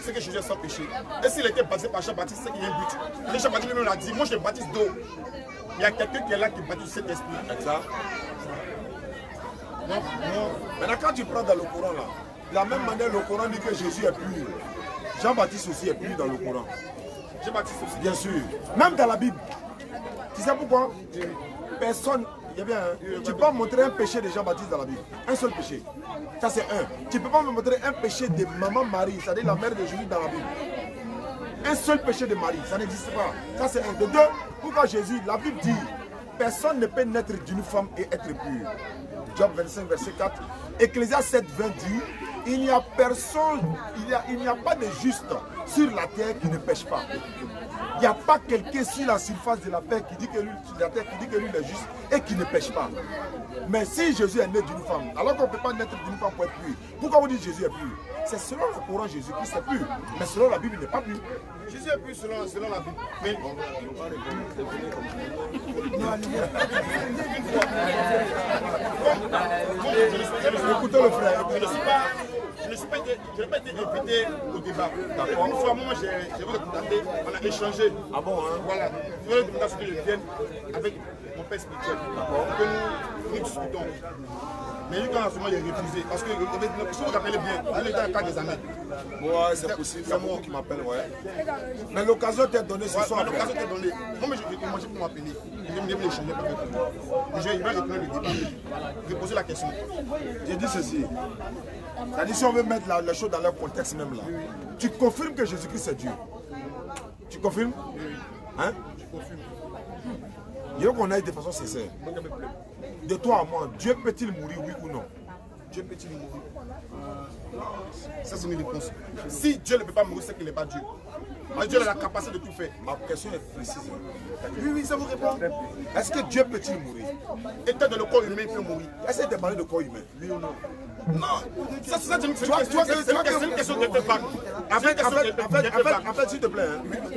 c'est que Jésus est sans péché. Et s'il a été baptisé par Jean-Baptiste, c'est qu'il y a un but. Et Jean-Baptiste lui-même l'a dit, moi je baptise d'eau. Il y a quelqu'un qui est là qui baptise cet esprit. Exact. Non. Maintenant quand tu prends dans le Coran là, de la même manière le Coran dit que Jésus est pur. Jean-Baptiste aussi est pur dans le Coran. Jean-Baptiste aussi. Bien sûr. Même dans la Bible. Tu sais pourquoi? Personne. Tu ne peux pas montrer un péché de Jean-Baptiste dans la Bible. Un seul péché. Ça c'est un. Tu ne peux pas me montrer un péché de maman Marie, c'est-à-dire la mère de Jésus dans la Bible. Un seul péché de Marie, ça n'existe pas. Ça c'est un. De deux, pourquoi Jésus, la Bible dit, personne ne peut naître d'une femme et être pur. Job 25, verset 4. Ecclésiaste 7, 20 dit, il n'y a personne, il n'y a pas de juste sur la terre qui ne pêche pas. Il n'y a pas quelqu'un sur la surface de la terre qui dit que lui, est juste et qui ne pêche pas. Mais si Jésus est né d'une femme, alors qu'on ne peut pas naître d'une femme pour être pur, pourquoi vous dites Jésus est pur? C'est selon le Coran Jésus-Christ est pur, mais selon la Bible il n'est pas pur. Jésus est pur selon la Bible. Mais... Écoutez le frère. Je n'ai pas été invité au débat. D'accord. Une fois, moi, j'ai voulu contacter, on a échangé. Ah bon, hein? Voilà. Je voulais demander à ce que je vienne avec mon père spirituel. Que nous discutons. Mais lui, quand en ce moment, il est refusé. Parce que si vous vous rappelez bien, il était à 4 des années. Ouais, c'est possible. C'est moi qui m'appelle, ouais. Mais l'occasion t'est donnée ce soir. L'occasion t'est donnée. Moi, j'ai pu m'appeler. Je vais l'échanger avec lui. Je vais reprendre le débat. Je vais poser la question. J'ai dit ceci. C'est-à-dire, si on veut mettre les choses dans leur contexte même là, tu confirmes que Jésus-Christ est Dieu? Tu confirmes? Hein? Je confirme. Je veux qu'on aille de façon sincère. De toi à moi, Dieu peut-il mourir, oui ou non? Dieu peut-il mourir? Ça, c'est une réponse. Si Dieu ne peut pas mourir, c'est qu'il n'est pas Dieu. Mais Dieu a la capacité de tout faire. Ma question est précise. Oui, ça vous répond. Est-ce que Dieu peut-il mourir? Étant dans le corps humain, il peut mourir. Est-ce que tu as parlé de corps humain? Oui ou non? Non, ça c'est une question qui était vague. En fait, s'il te plaît,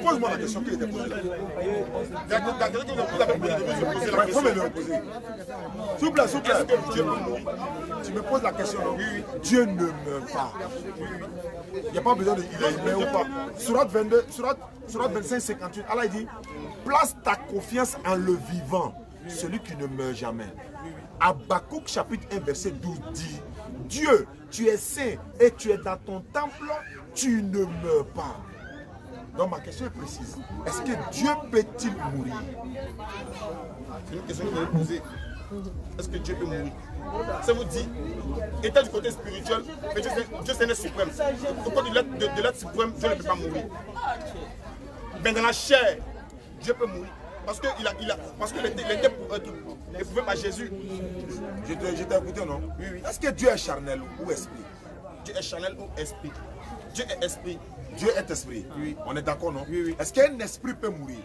pose-moi la question qui était posée. Il faut me le reposer. S'il vous plaît, Dieu peut mourir. Tu me poses la question, non? Dieu ne meurt pas. Il n'y a pas besoin de il est humain ou pas. Surat 22, Surat 25, 58, Allah dit, place ta confiance en le vivant, celui qui ne meurt jamais. Habakkuk chapitre 1 verset 12 dit, Dieu, tu es saint et tu es dans ton temple, tu ne meurs pas. Donc ma question est précise. Est-ce que Dieu peut-il mourir? C'est une question que vous allez poser. Est-ce que Dieu peut mourir? Ça vous dit, étant du côté spirituel, mais Dieu c'est un être suprême. Au côté de l'être suprême, Dieu ne peut pas mourir. Mais dans la chair, Dieu peut mourir. Parce qu'il était éprouvé par Jésus. Je t'ai écouté, non? Oui. Est-ce que Dieu est charnel ou esprit? Dieu est charnel ou esprit? Dieu est esprit. Dieu est esprit. Oui. On est d'accord, non? Oui. Est-ce qu'un esprit peut mourir?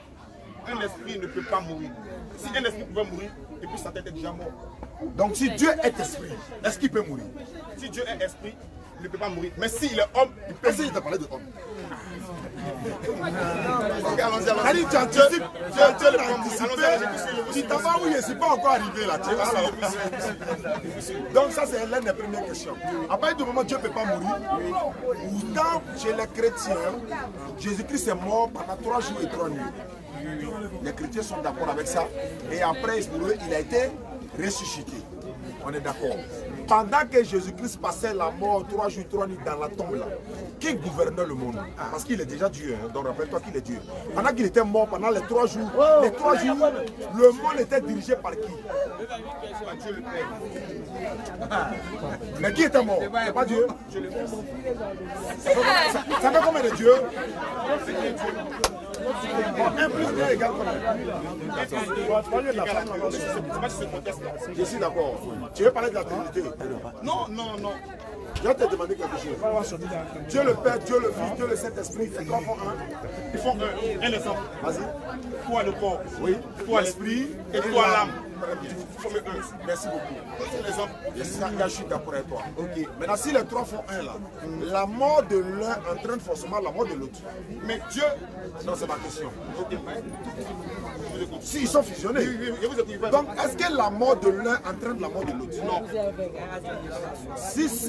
Un esprit ne peut pas mourir. Si un esprit pouvait mourir, et puis sa tête est déjà morte. Donc si Dieu est esprit, est-ce qu'il peut mourir? Si Dieu est esprit, il ne peut pas mourir. Mais s'il est homme, il peut. Est-ce qu'il t'a parlé de homme? Ok, allons-y. Allez, tu anticipes. Tu t'en vas où je ne suis pas encore arrivé là. Donc ça c'est l'une des premières questions. À partir du moment où Dieu ne peut pas mourir, pourtant chez les chrétiens, Jésus-Christ est mort pendant 3 jours et 3 nuits. Les chrétiens sont d'accord avec ça. Et après, pour eux, il a été ressuscité. On est d'accord. Pendant que Jésus-Christ passait la mort 3 jours, 3 nuits dans la tombe là, qui gouvernait le monde? Parce qu'il est déjà Dieu, hein, donc rappelle-toi qu'il est Dieu. Pendant qu'il était mort, pendant les 3 jours, le monde était dirigé par qui? Par Dieu le Père. Mais qui était mort? C'est pas Dieu? Ça fait combien de dieux? 1 plus 1 égale combien? Je suis d'accord. Tu veux parler de la Trinité? Non. Je vais te demander quelque chose. Dieu le Père, Dieu le Fils, Dieu le Saint-Esprit, ils font un. Ils font un exemple. Vas-y. Toi le corps, Oui. toi l'esprit et toi l'âme. Ils font un. Merci beaucoup. C'est l'exemple. Je suis d'accord avec toi. Ok. Maintenant, si les 3 font un là, la mort de l'un entraîne forcément la mort de l'autre. Mais Dieu. Non, c'est ma question. Ok. Si ils sont fusionnés. Oui, je vous écoute. Donc, est-ce que la mort de l'un entraîne la mort de l'autre? Non.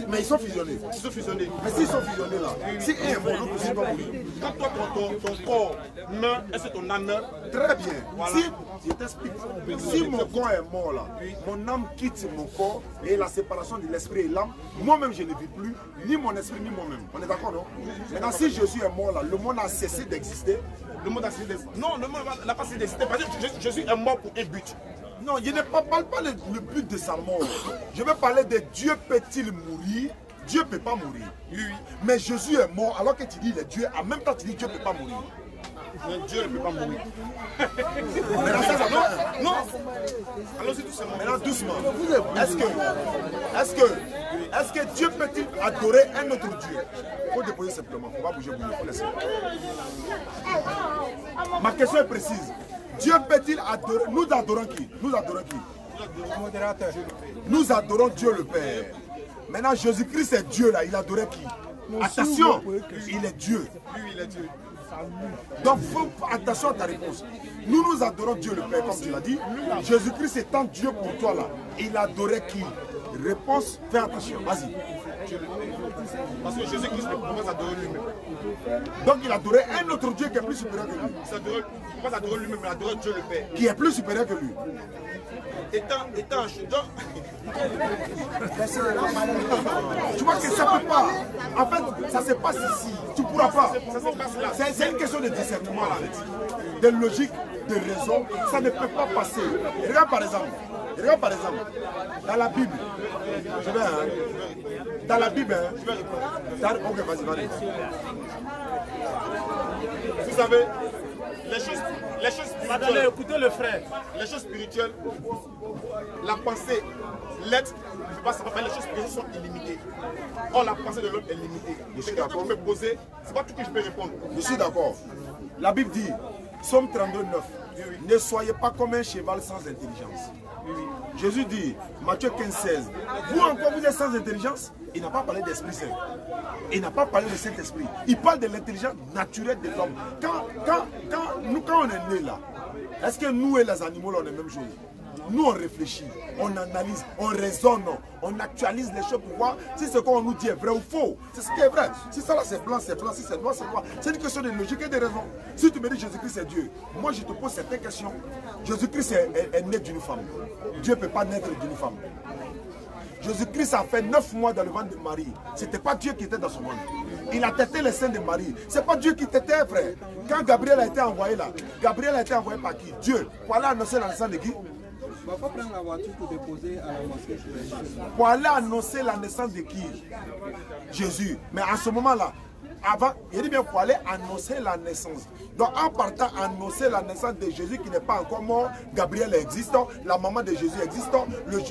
Mais ils sont fusionnés. Ils sont fusionnés. Mais s'ils sont fusionnés là, si un est mort, l'autre aussi doit mourir. Quand toi, ton corps meurt, est-ce que ton âme meurt? Très bien. Voilà. Si, je t'explique. Si mon corps est mort là, mon âme quitte mon corps et la séparation de l'esprit et l'âme, moi-même je ne vis plus, ni mon esprit ni moi-même. On est d'accord, non? Maintenant, si Jésus est mort là, le monde a cessé d'exister. Le monde a cessé d'exister. Non, le monde n'a pas cessé d'exister parce que Jésus est mort pour un but. Non, je ne parle pas le but de sa mort. Je veux parler de Dieu peut-il mourir? Dieu ne peut pas mourir. Oui. Mais Jésus est mort alors que tu dis il est Dieu, en même temps tu dis Dieu ne peut pas mourir. Mais Dieu ne peut pas mourir. Maintenant, Non. Allons-y doucement. Maintenant, doucement. Est-ce que Dieu peut-il adorer un autre Dieu? Il faut déposer simplement, il ne faut pas bouger, il faut laisser. Ma question est précise. Dieu peut-il adorer? Nous adorons qui? Nous adorons Dieu le Père. Maintenant, Jésus-Christ est Dieu là, il adorait qui? Attention, il est Dieu. Oui, il est Dieu. Donc, attention à ta réponse. Nous adorons Dieu le Père, comme tu l'as dit. Jésus-Christ étant Dieu pour toi là, il adorait qui? Réponse, fais attention, vas-y. Parce que Jésus-Christ ne peut pas s'adorer lui-même. Donc il adorait un autre Dieu qui est plus supérieur que lui. Il ne peut pas s'adorer lui-même, mais adorer Dieu le Père. Qui est plus supérieur que lui. Étant tu vois que ça ne peut pas. En fait, ça se passe ici. Tu ne pourras pas. C'est une question de discernement, là, de logique, de raison. Ça ne peut pas passer. Regarde par exemple, dans la Bible, je vais, dans la Bible, ok, vas-y. Vous savez, les choses spirituelles, écoutez le frère. les choses spirituelles, la pensée, l'être, ne peut pas savoir, mais les choses spirituelles sont illimitées. Or, la pensée de l'homme est limitée. C'est quand vous me posez, c'est pas tout que je peux répondre. Je suis d'accord. La Bible dit, Psaume 32, 9, ne soyez pas comme un cheval sans intelligence. Jésus dit, Matthieu 15, 16, vous encore vous êtes sans intelligence. Il n'a pas parlé d'Esprit Saint. Il n'a pas parlé de Saint-Esprit. Il parle de l'intelligence naturelle de l'homme. Quand on est né là, est-ce que nous et les animaux, on est la même chose? Nous, on réfléchit, on analyse, on raisonne, on actualise les choses pour voir si ce qu'on nous dit est vrai ou faux. C'est ce qui est vrai. Si ça là c'est blanc, c'est blanc. Si c'est noir, c'est noir. C'est une question de logique et de raison. Si tu me dis Jésus-Christ est Dieu, moi je te pose certaines questions. Jésus-Christ est né d'une femme. Dieu ne peut pas naître d'une femme. Jésus-Christ a fait 9 mois dans le ventre de Marie. Ce n'était pas Dieu qui était dans son ventre. Il a têté les seins de Marie. Ce n'est pas Dieu qui t'était, frère. Quand Gabriel a été envoyé là, Gabriel a été envoyé par qui? Dieu. Pour aller annoncer la naissance de qui? Il faut prendre la voiture pour déposer à la mosquée. Pour aller annoncer la naissance de qui? Jésus. Mais à ce moment-là, avant, il dit bien pour aller annoncer la naissance. Donc en partant annoncer la naissance de Jésus qui n'est pas encore mort, Gabriel est existant, la maman de Jésus est existant,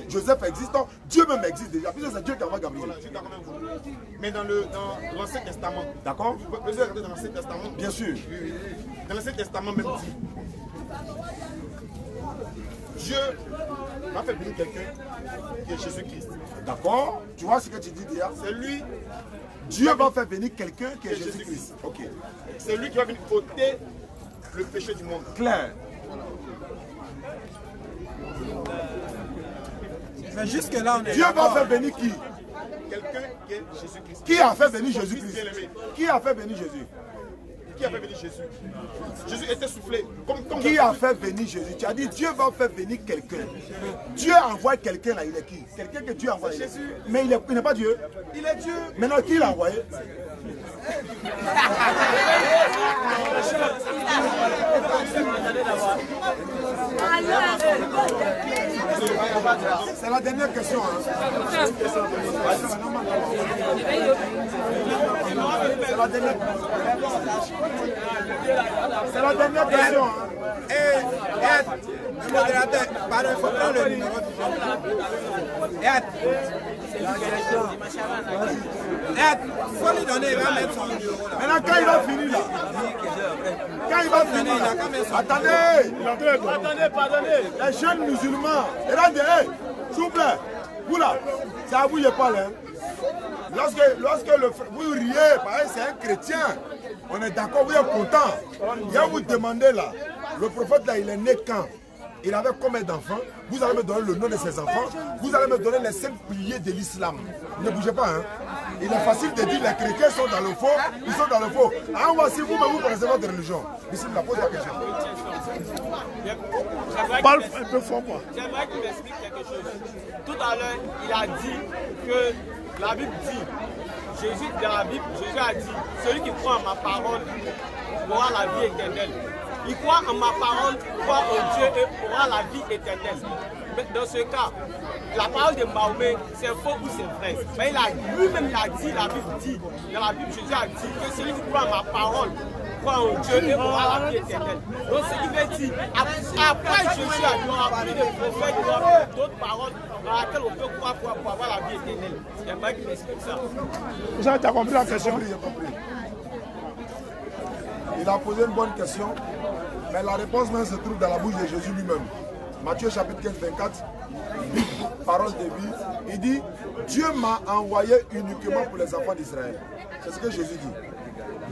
Joseph est existant, Dieu même existe déjà. Puis c'est Dieu qui envoie Gabriel. Voilà, je suis d'accord avec vous. Mais dans l'Ancien Testament, d'accord? Vous pouvez regarder dans l'Ancien Testament. Bien sûr. Oui. Dans l'Ancien Testament même dit, Dieu m'a fait venir quelqu'un qui est Jésus-Christ. D'accord? Tu vois ce que tu dis déjà? C'est lui. Dieu va faire venir quelqu'un qui est Jésus-Christ. Ok. C'est lui qui va venir ôter le péché du monde. Clair. Mais jusque-là, on est. Dieu va faire venir qui? Quelqu'un qui est Jésus-Christ. Qui a fait venir Jésus-Christ? Qui a fait venir Jésus? Qui a fait venir Jésus? Jésus était soufflé. Qui a fait venir Jésus? Tu as dit Dieu va faire venir quelqu'un. Dieu envoie quelqu'un là, il est qui? Quelqu'un que Dieu a envoyé. Jésus. Mais il n'est pas Dieu. Il est Dieu. Maintenant, qui l'a envoyé? C'est la dernière question. Hein. C'est la dernière question. Hein. Le modérateur, pardon, il faut prendre le numéro du il faut lui donner, il va mettre son numéro là. Maintenant, quand il va finir là, attendez, Pardonnez. les jeunes musulmans, regardez, s'il vous plaît, vous là, c'est à vous je parle. Hein. Lorsque vous riez, c'est un chrétien, on est d'accord, vous êtes content. Il va vous demander là, le prophète là, il est né quand? Il avait combien d'enfants? Vous allez me donner le nom de ses enfants. Vous allez me donner les 5 piliers de l'islam. Ne bougez pas. Hein? Il est facile de dire les chrétiens sont dans le faux. Ils sont dans le faux. Ah, voici vous-même, vous connaissez votre religion. Ici, il a posé la question. Parle un peu fort, quoi. J'aimerais qu'il m'explique quelque chose. Tout à l'heure, il a dit que la Bible dit, dans la Bible, Jésus a dit, celui qui croit en ma parole aura la vie éternelle. Il croit en ma parole, croit en Dieu et aura la vie éternelle. Mais dans ce cas, la parole de Mahomet, c'est faux ou c'est vrai? Mais lui-même il a dit, la Bible dit, dans la Bible, Jésus a dit que celui qui croit en ma parole, croit en Dieu et aura la vie éternelle. Donc ce qui veut dire, après Jésus a dit, on a plus de prophètes, d'autres paroles dans lesquelles on peut croire pour avoir la vie éternelle. J'aimerais qu'il m'explique ça. Vous avez compris la question? J'ai compris. Il a posé une bonne question, mais la réponse même se trouve dans la bouche de Jésus lui-même. Matthieu chapitre 15, 24, parole de vie, il dit, Dieu m'a envoyé uniquement pour les enfants d'Israël. C'est ce que Jésus dit.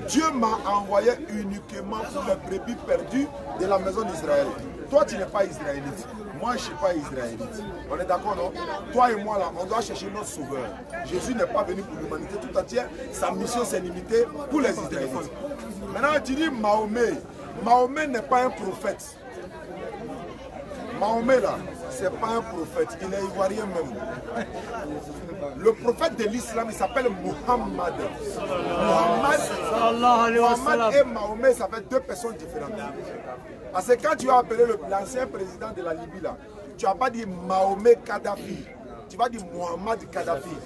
Dieu m'a envoyé uniquement pour les brebis perdues de la maison d'Israël. Toi, tu n'es pas israélite. Moi, je ne suis pas israélite. On est d'accord, non? Toi et moi, là, on doit chercher notre sauveur. Jésus n'est pas venu pour l'humanité tout entière. Sa mission s'est limitée pour les Israélites. Maintenant, tu dis Mahomet. Mahomet n'est pas un prophète. Mahomet, là, ce n'est pas un prophète. Il est ivoirien même. Le prophète de l'islam, il s'appelle Muhammad. Muhammad et Mahomet, ça fait deux personnes différentes. Parce que quand tu as appelé l'ancien président de la Libye, là, tu n'as pas dit Mahomet Kadhafi. Tu vas dire Muhammad Kadhafi.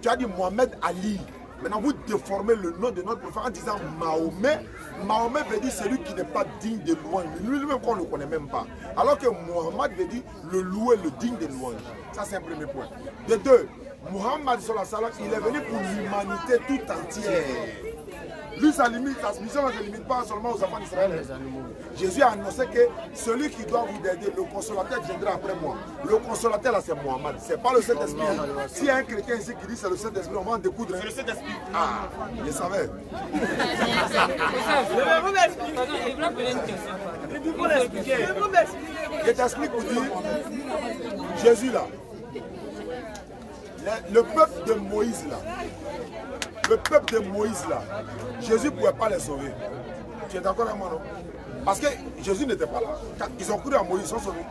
Tu as dit Mohamed Ali. Maintenant, vous déformez le nom de notre prophète en disant Mahomet. Mahomet veut dire celui qui n'est pas digne de louange. Lui-même, on ne le connaît même pas. Alors que Muhammad veut dire le louer, le digne de louange. Ça, c'est un premier point. De deux, Muhammad, il est venu pour l'humanité tout entière. Lui, sa mission ne se limite pas seulement aux enfants d'Israël. Jésus a annoncé que celui qui doit vous aider, le consolateur viendra après moi. Le consolateur, là, c'est Muhammad. Ce n'est pas le Saint-Esprit. S'il y a un chrétien ici qui dit c'est le Saint-Esprit, on va en découdre. C'est le Saint-Esprit. Ah, je savais. Je t'explique pour dire, Jésus, là, le peuple de Moïse, là, Jésus ne pouvait pas les sauver. Tu es d'accord avec moi, non? Parce que Jésus n'était pas là. Quand ils ont cru à Moïse, ils sont sauvés.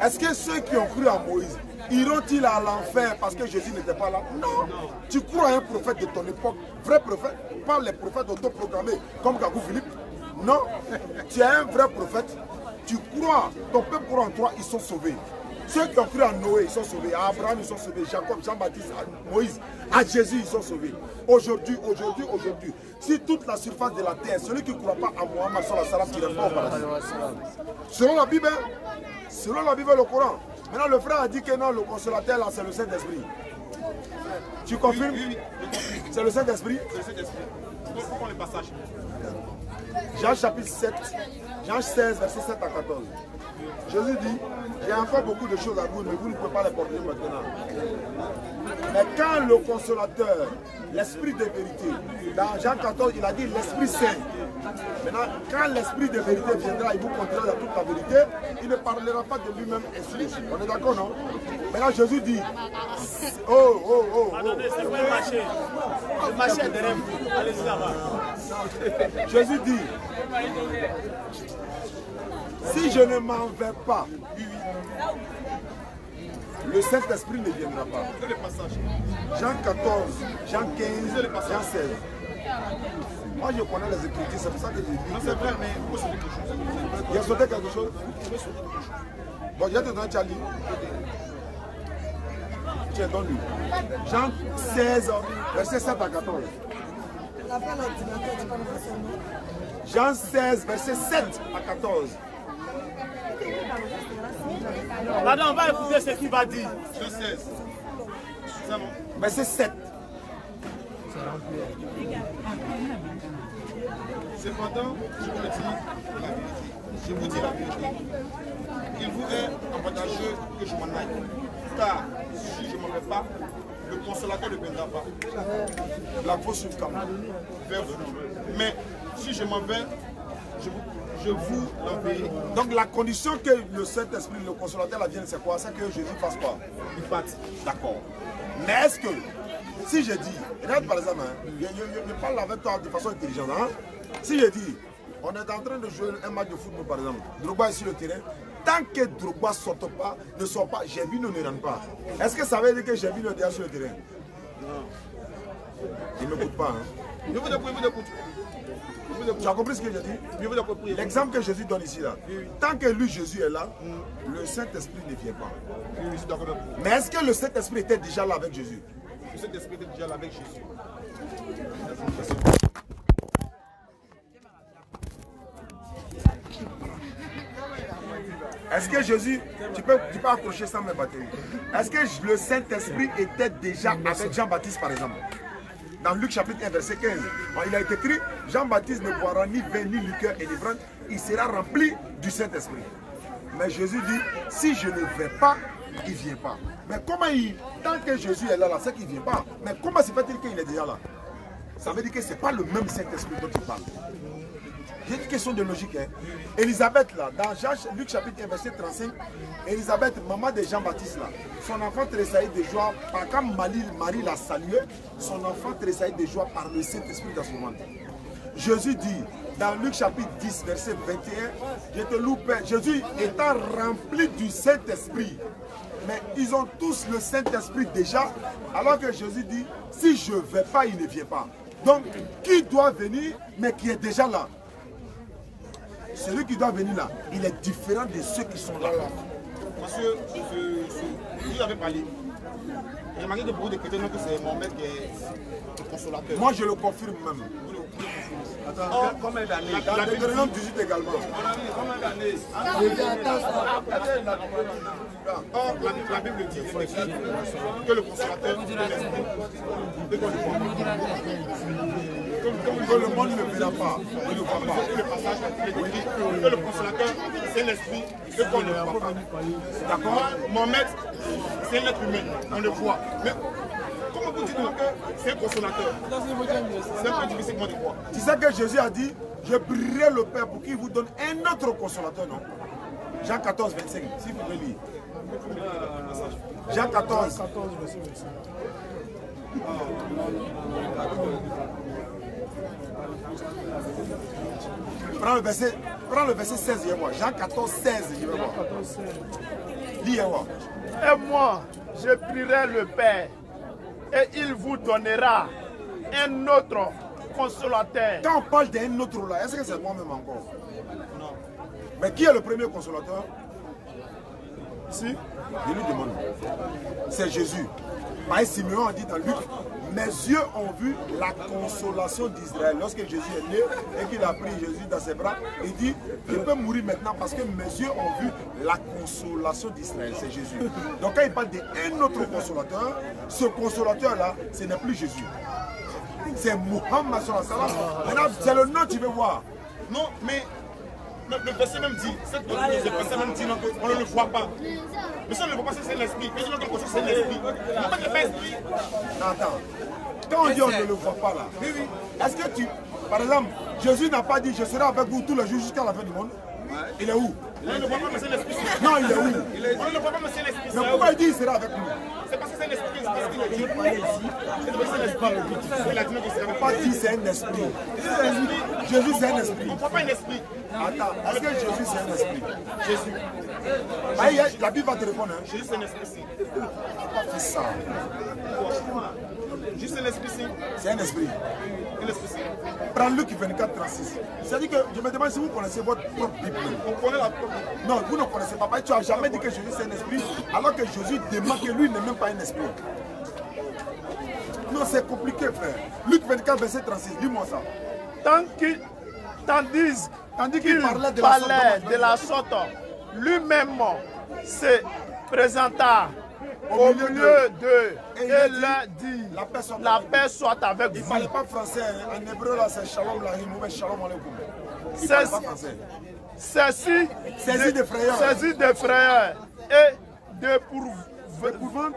Est-ce que ceux qui ont cru à Moïse iront-ils à l'enfer parce que Jésus n'était pas là? Non. Tu crois à un prophète de ton époque, vrai prophète, pas les prophètes autoproclamés comme Gagou Philippe? Non. Tu es un vrai prophète. Tu crois, ton peuple croit en toi, ils sont sauvés. Ceux qui ont cru à Noé, ils sont sauvés. À Abraham, ils sont sauvés. Jacob, Jean-Baptiste, Moïse, à Jésus, ils sont sauvés. Aujourd'hui, si toute la surface de la terre, celui qui ne croit pas à Mohammed, tu n'es pas au paradis. Selon la Bible, le Coran. Maintenant, le frère a dit que non, le consolateur, là, c'est le Saint-Esprit. Tu confirmes? Oui. C'est le Saint-Esprit? C'est le Saint-Esprit. Pourquoi les passages? Jean chapitre 7, Jean 16, verset 7 à 14. Jésus dit, j'ai encore beaucoup de choses à vous, mais vous ne pouvez pas les porter maintenant. Mais quand le consolateur, l'esprit de vérité, dans Jean 14, il a dit l'Esprit Saint. Maintenant, quand l'Esprit de vérité viendra, il vous conduira dans toute la vérité, il ne parlera pas de lui-même ainsi. On est d'accord, non? Maintenant, Jésus dit, Attendez, c'est quoi le marché? Le marché est derrière vous. Allez-y là-bas. Jésus dit, si je ne m'en vais pas, le Saint-Esprit ne viendra pas. Jean 14, Jean 15, Jean 16. Moi je connais les Écritures, c'est pour ça que je dis. Non, c'est vrai, mais il faut sauter quelque chose. Il a sauté quelque chose? Bon, je vais te donner Charlie. Tiens, donne-lui. Jean 16, verset 7 à 14. Jean 16, verset 7 à 14. Madame, on va écouter ce qu'il va dire. Jean 16. C'est bon. Verset 7. Cependant, je vous dis la vérité. Je vous dis la vérité. Il vous est avantageux que je m'en aille. Car si je ne m'en vais pas, le consolateur ne viendra pas. La fausse suite quand même. Vers vous. Mais si je m'en vais, je vous l'enverrai. Donc la condition que le Saint-Esprit, le consolateur, la vienne, c'est quoi? C'est que Jésus fasse quoi? Il parte. D'accord. Mais est-ce que, si je dis, regarde par exemple, je parle avec toi de façon intelligente, hein? Si je dis, on est en train de jouer un match de football par exemple, Drogba est sur le terrain, tant que Drogba ne sort pas, Gervinho ne rentre pas. Est-ce que ça veut dire que Gervinho est déjà sur le terrain? Non. Il ne m'écoute pas. Hein? Je vous écoute. Tu as compris ce que j'ai dit? L'exemple que Jésus donne ici, là. Tant que lui, Jésus est là, le Saint-Esprit ne vient pas. Mais est-ce que le Saint-Esprit était déjà là avec Jésus? Le Saint-Esprit était déjà là avec Jésus. Est-ce que Jésus, tu peux accrocher ça mes batteries? Est-ce que le Saint-Esprit était déjà avec Jean-Baptiste par exemple? Dans Luc chapitre 1 verset 15, il a été écrit, Jean-Baptiste ne boira ni vin ni liqueur et ivrogne, il sera rempli du Saint-Esprit. Mais Jésus dit, si je ne vais pas, il ne vient pas. Mais comment tant que Jésus est là, c'est qu'il ne vient pas. Mais comment se fait-il qu'il est déjà là? Ça veut dire que ce n'est pas le même Saint-Esprit dont il parle. J'ai une question de logique. Hein. Élisabeth, là, dans Luc chapitre 1, verset 35, Élisabeth, maman de Jean-Baptiste, là, son enfant tressaillit de joie, quand Marie l'a salué, son enfant tressaillit de joie par le Saint-Esprit dans son ventre. Jésus dit, dans Luc chapitre 10, verset 21, je te loue, Père. Jésus étant rempli du Saint-Esprit, mais ils ont tous le Saint-Esprit déjà, alors que Jésus dit, si je ne vais pas, il ne vient pas. Donc, qui doit venir, mais qui est déjà là? Celui qui doit venir là, il est différent de ceux qui sont là. Monsieur, vous avez parlé. J'ai remarqué que beaucoup de chrétiens que c'est Mohamed qui est le consolateur. Moi, je le confirme même. Attends, combien d'années? Dans Deutéronome 18 également. Combien d'années? Or, la Bible dit que le consolateur est l'esprit. Que le monde ne verra pas, ne le voit pas. Le passage est écrit que le consolateur, c'est l'esprit et qu'on ne voit pas. D'accord? Mohamed, c'est un être humain, on le voit. Mais comment vous dites que c'est un consolateur? C'est un peu difficile de croire. Tu sais que Jésus a dit, je prierai le Père pour qu'il vous donne un autre consolateur, non? Jean 14, 25, si vous pouvez lire. Jean 14, verset 25. Prends le verset 16, je vais voir. Jean 14, 16, je vais voir. Lis, voir. Et moi, je prierai le Père, et il vous donnera un autre consolateur. Quand on parle d'un autre là, est-ce que c'est moi-même encore? Non. Mais qui est le premier consolateur? Si, je lui demande. C'est Jésus. Pareil, Simeon a dit dans Luc, mes yeux ont vu la consolation d'Israël. Lorsque Jésus est né et qu'il a pris Jésus dans ses bras, il dit, je peux mourir maintenant parce que mes yeux ont vu la consolation d'Israël. C'est Jésus. Donc quand il parle d'un autre consolateur, ce consolateur-là, ce n'est plus Jésus. C'est Muhammad sallallahu alayhi wa sallam. Maintenant, c'est le nom que tu veux voir. Non, mais le verset même dit, le verset même dit qu'on ne le voit pas. Mais si on ne le voit pas, c'est l'esprit. Mais si on ne le voit pas, c'est l'esprit. Attends. Quand on dit on ne le voit pas là, est-ce que tu... Par exemple, Jésus n'a pas dit je serai avec vous tous les jours jusqu'à la fin du monde. Il est où? On ne le voit pas, mais c'est l'esprit. Non, il est où? On ne le voit pas, mais c'est l'esprit. Mais pourquoi il dit il sera avec nous? C'est parce que c'est l'esprit qui est ici. C'est l'esprit. Il a dit que c'est pas dit c'est un esprit. Jésus c'est un esprit. On ne voit pas un esprit. Attends, est-ce que Jésus c'est un esprit? Jésus. La Bible va te répondre. Hein? Jésus c'est un esprit. C'est ça. Jésus c'est un esprit. C'est un esprit. Prends Luc 24, 36. C'est-à-dire que je me demande si vous connaissez votre propre Bible. On connaît la propre. Non, vous ne connaissez pas. Tu n'as jamais dit que Jésus c'est un esprit, alors que Jésus demande que lui n'est même pas un esprit. Non, c'est compliqué, frère. Luc 24, verset 36, dis-moi ça. Tandis qu'il parlait de la sorte, lui-même se présenta au milieu d'eux et leur dit, la paix soit avec vous. Il ne parlait pas français, en hébreu là c'est shalom lahim ou shalom alaikum. Il ne parlait pas français. Saisi de frayeur et d'épouvante,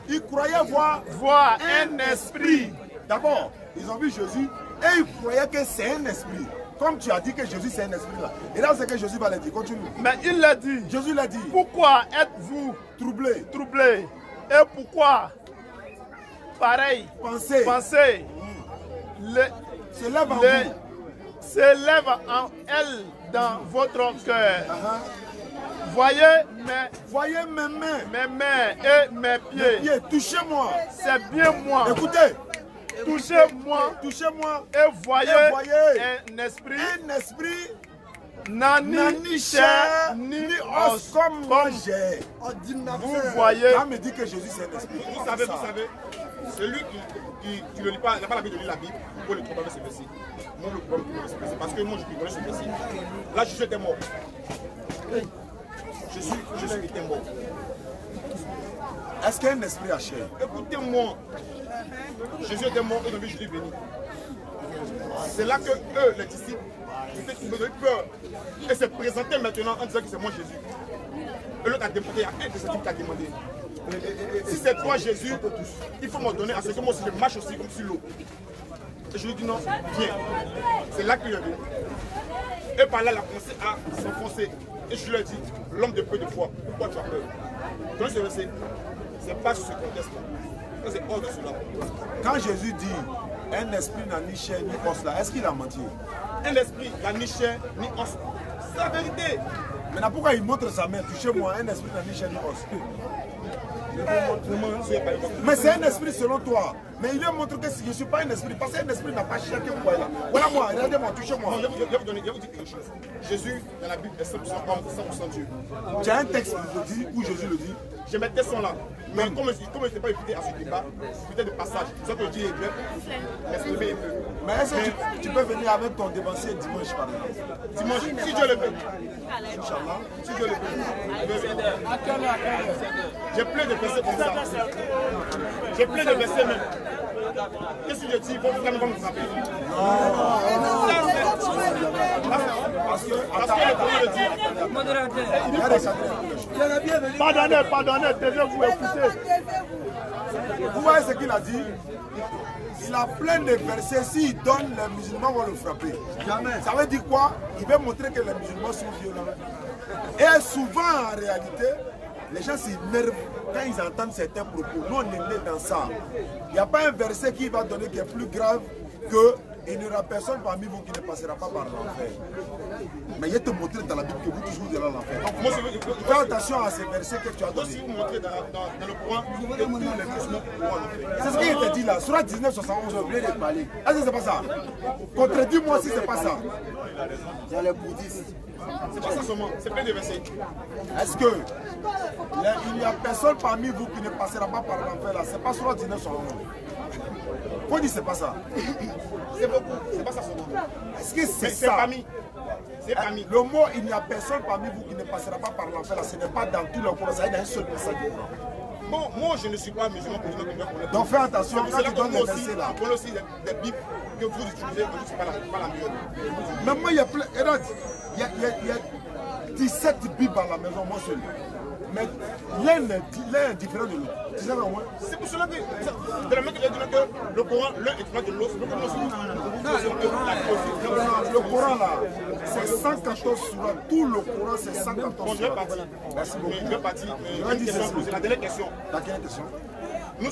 ils croyaient voir un esprit. D'abord, ils ont vu Jésus et ils croyaient que c'est un esprit. Comme tu as dit que Jésus c'est un esprit là. Et là c'est que Jésus va le dire. Continue. Mais il l'a dit. Jésus l'a dit. Pourquoi êtes-vous troublés? Et pourquoi pareil pensez s'élève en elle dans votre cœur. Voyez mes mains et mes pieds. Touchez-moi. C'est bien moi. Écoutez. Touchez-moi et voyez un esprit ni chair ni os comme moi j'ai. Vous voyez. Ça me dit que Jésus c'est un esprit. Vous savez, celui qui ne lit pas, n'a pas l'habitude de lire la Bible, vous pouvez le trouver avec ce verset. Moi, le problème avec ce verset, parce que moi je connais ce verset. Là, Jésus était mort. Jésus était mort. Est-ce qu'il y a un esprit à chair? Écoutez-moi. Jésus était mort et Jésus est venu. C'est là que eux, les disciples, ils ont eu peur et se présentaient maintenant en disant que c'est moi Jésus. Et l'autre a demandé, il y a un des disciples qui a demandé, Si c'est toi Jésus, il faut me donner à ce que moi aussi je marche aussi comme sur l'eau. Et je lui dis non, viens. C'est là qu'il est venu. Et par là, il a commencé à s'enfoncer. Et je lui ai dit, l'homme de peu de foi, pourquoi tu as peur? Quand ce verset, c'est pas sur ce contexte-là. C'est hors de cela. Quand Jésus dit, un esprit n'a ni chair ni os là, est-ce qu'il a menti? Un esprit n'a ni chair ni os. C'est la vérité. Maintenant, pourquoi il montre sa main? Touchez-moi, un esprit n'a ni chair ni os. Mais c'est un esprit selon toi. Mais il lui montre que si je ne suis pas un esprit, parce qu'un esprit n'a pas chair que vous voyez là. Voilà moi, regardez-moi, touchez-moi. Je vais vous dire quelque chose. Jésus, dans la Bible, est 100% homme, 100% Dieu. Tu as un texte qui le dit, où Jésus le dit. Je mettais son là. Mais comme je n'étais pas écouté à ce débat, c'était de passage. C'est ça que je dis hébreu, m'exprimer hébreu. Mais est-ce que tu peux venir avec ton dévancier dimanche par exemple? Dimanche, si Dieu le veut. Inch'Allah, si Dieu le veut. J'ai plein de versets comme ça. J'ai plein de versets même. Qu'est-ce que je dis? Vos frères vont me frapper. Parce que le Coran le dit. Pardonnez, taisez-vous, écoutez. Vous voyez ce qu'il a dit? Il a plein de versets. S'il donne, les musulmans vont le frapper. Jamais. Ça veut dire quoi? Il veut montrer que les musulmans sont violents. Et souvent, en réalité, les gens s'énervent quand ils entendent certains propos. Nous, on est nés dans ça. Il n'y a pas un verset qui va donner qui est plus grave que il n'y aura personne parmi vous qui ne passera pas par l'enfer. Mais il y a te montrer dans la Bible que vous toujours vous allez l'enfer. Fais attention à ces versets que tu as donnés. Si vous montrez dans le Coran que tous les musulmans vont en enfer. C'est ce qu'il te dit là. Surah 19, 71, je voulais les parler. Est-ce que c'est pas ça? Contredis-moi si c'est pas ça. Il y a les bouddhistes. C'est pas ça seulement, c'est plein de versets. Est-ce que il n'y a personne parmi vous qui ne passera pas par l'enfer là? C'est pas Surah 19, 71. Faut dire c'est pas ça. C'est beaucoup, c'est pas ça seulement. Est-ce que c'est ça? C'est parmi. C'est parmi. Le mot il n'y a personne parmi vous qui ne passera pas par l'enfer là, ce n'est pas dans tout le Coran, ça est dans un seul passage du Coran. Bon, moi je ne suis pas musulman pour dire que donc fais attention quand tu donnes les versets là. On aussi des bibles que vous utilisez, ce n'est pas la meilleure. Mais moi il y a plein. Il y a 17 bibles à la maison, moi seul. Mais l'un est différent de l'autre. C'est pour cela que, de la même que le Coran, l'un est différent de l'autre. Le Coran là, c'est 114 surahs. Tout le Coran, c'est 114 surahs. Je vais partir. Merci beaucoup. Je vais partir. C'est la dernière question. La dernière question.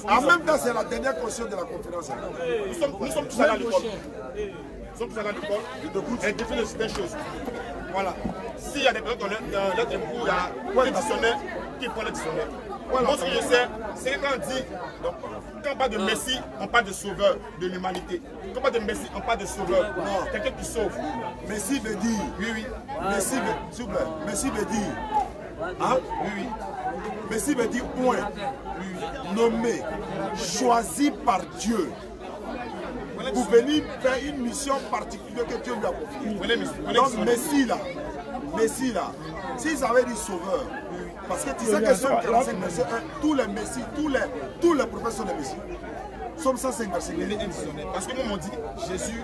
En même temps, c'est la dernière question de la conférence. Nous sommes tous allés à l'école. Nous sommes tous allés à l'école. Et définir certaines choses. Voilà. S'il y a des personnes dans notre époux, il y a des dictionnaires qui prennent le dictionnaire. Moi, ce que je sais, c'est que quand on dit, quand on parle de Messie, on parle de sauveur de l'humanité. Quand on parle de Messie, on parle de sauveur. Quelqu'un qui sauve. Messie veut dire. Oui, oui. Messie veut, s'il vous plaît. Messie veut dire. Hein? Oui, oui. Messie veut dire point. Nommé, choisi par Dieu. Pour venir faire une mission particulière que Dieu lui a confiée. Donc Messie là, s'ils avaient dit sauveur, parce que tu sais que Somme 45 verset 1, tous les Messies, tous les prophètes sont des Messies. Somme 105 verset 1. Parce que moi on dit, Jésus,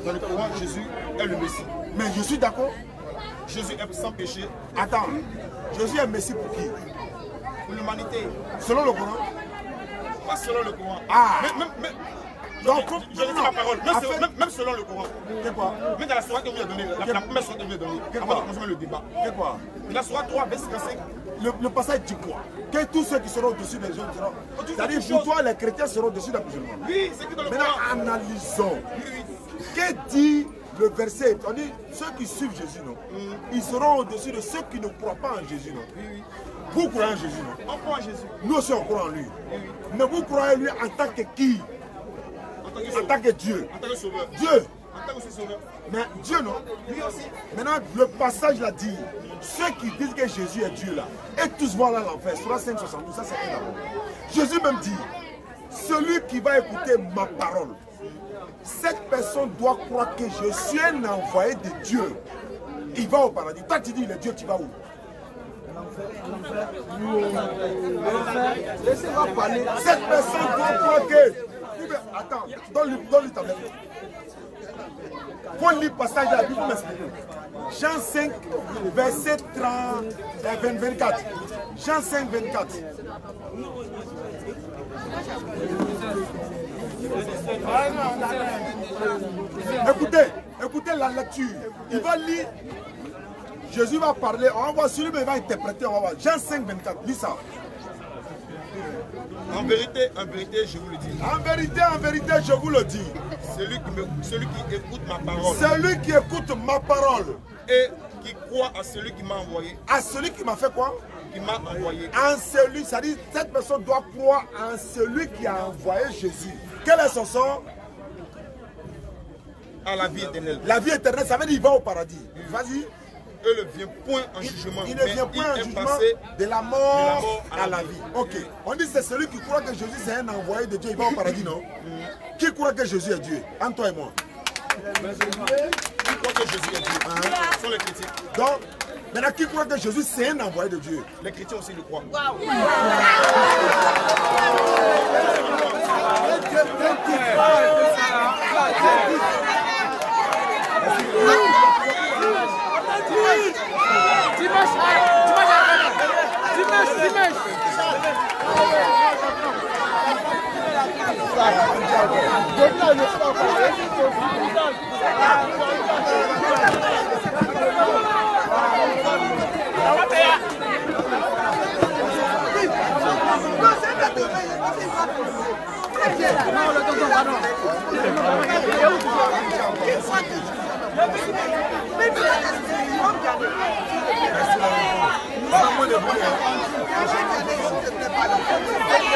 dans le Coran, Jésus est le Messie. Mais je suis d'accord. Jésus est sans péché. Attends, Jésus est Messie pour qui? Pour l'humanité. Selon le Coran? Pas selon le Coran. Ah! Donc, je dis ma parole, même selon le Coran. C'est quoi? Même dans la soirée que vous avez donnée, la première soirée que vous avez donnée, avant de commencer le débat. C'est quoi? La soirée 3, verset 55. Le passage dit quoi? Que tous ceux qui seront au-dessus des autres seront. C'est-à-dire, pour toi, les chrétiens seront au-dessus des musulmans. Oui, c'est que dans le Coran. Maintenant, analysons. Que dit le verset? On dit, ceux qui suivent Jésus, non? Ils seront au-dessus de ceux qui ne croient pas en Jésus, non? Vous croyez en Jésus, non? On croit en Jésus. Nous aussi, on croit en lui. Mais vous croyez en lui en tant que qui? En tant que Dieu. En tant que sauveur. Dieu. En tant que sauveur. Mais Dieu, non? Lui aussi. Maintenant, le passage l'a dit. Ceux qui disent que Jésus est Dieu là, et tous vont là l'enfer. Surah 5, 72, ça c'est un d'abord. Jésus même dit, celui qui va écouter ma parole, cette personne doit croire que je suis un envoyé de Dieu. Il va au paradis. Toi tu dis, il est Dieu, tu vas où? Laissez-moi parler. Cette personne doit croire que... Attends, donne-lui ta main. faut lire le passage de la Bible. Jean 5, verset 24. Jean 5, 24. Écoutez la lecture. Il va lire. Jésus va parler. On va voir celui-là va interpréter. On va voir. Jean 5, 24. Lis ça. En vérité, je vous le dis. En vérité, je vous le dis. Celui qui écoute ma parole. Celui qui écoute ma parole. Et qui croit à celui qui m'a envoyé. À celui qui m'a fait quoi? Qui m'a envoyé. En celui, c'est-à-dire cette personne doit croire en celui qui a envoyé Jésus. Quel est son sort? À la vie éternelle. La vie éternelle, ça veut dire qu'il va au paradis. Vas-y. Il ne vient point en jugement. Il ne vient point en jugement de la mort à la vie. Ok. On dit que c'est celui qui croit que Jésus c'est un envoyé de Dieu, il va au paradis, non? Qui croit que Jésus est Dieu? Entre toi et moi. Qui croit que Jésus est Dieu? Ce sont les chrétiens. Donc, maintenant, qui croit que Jésus c'est un envoyé de Dieu? Les chrétiens aussi le croient. Merci.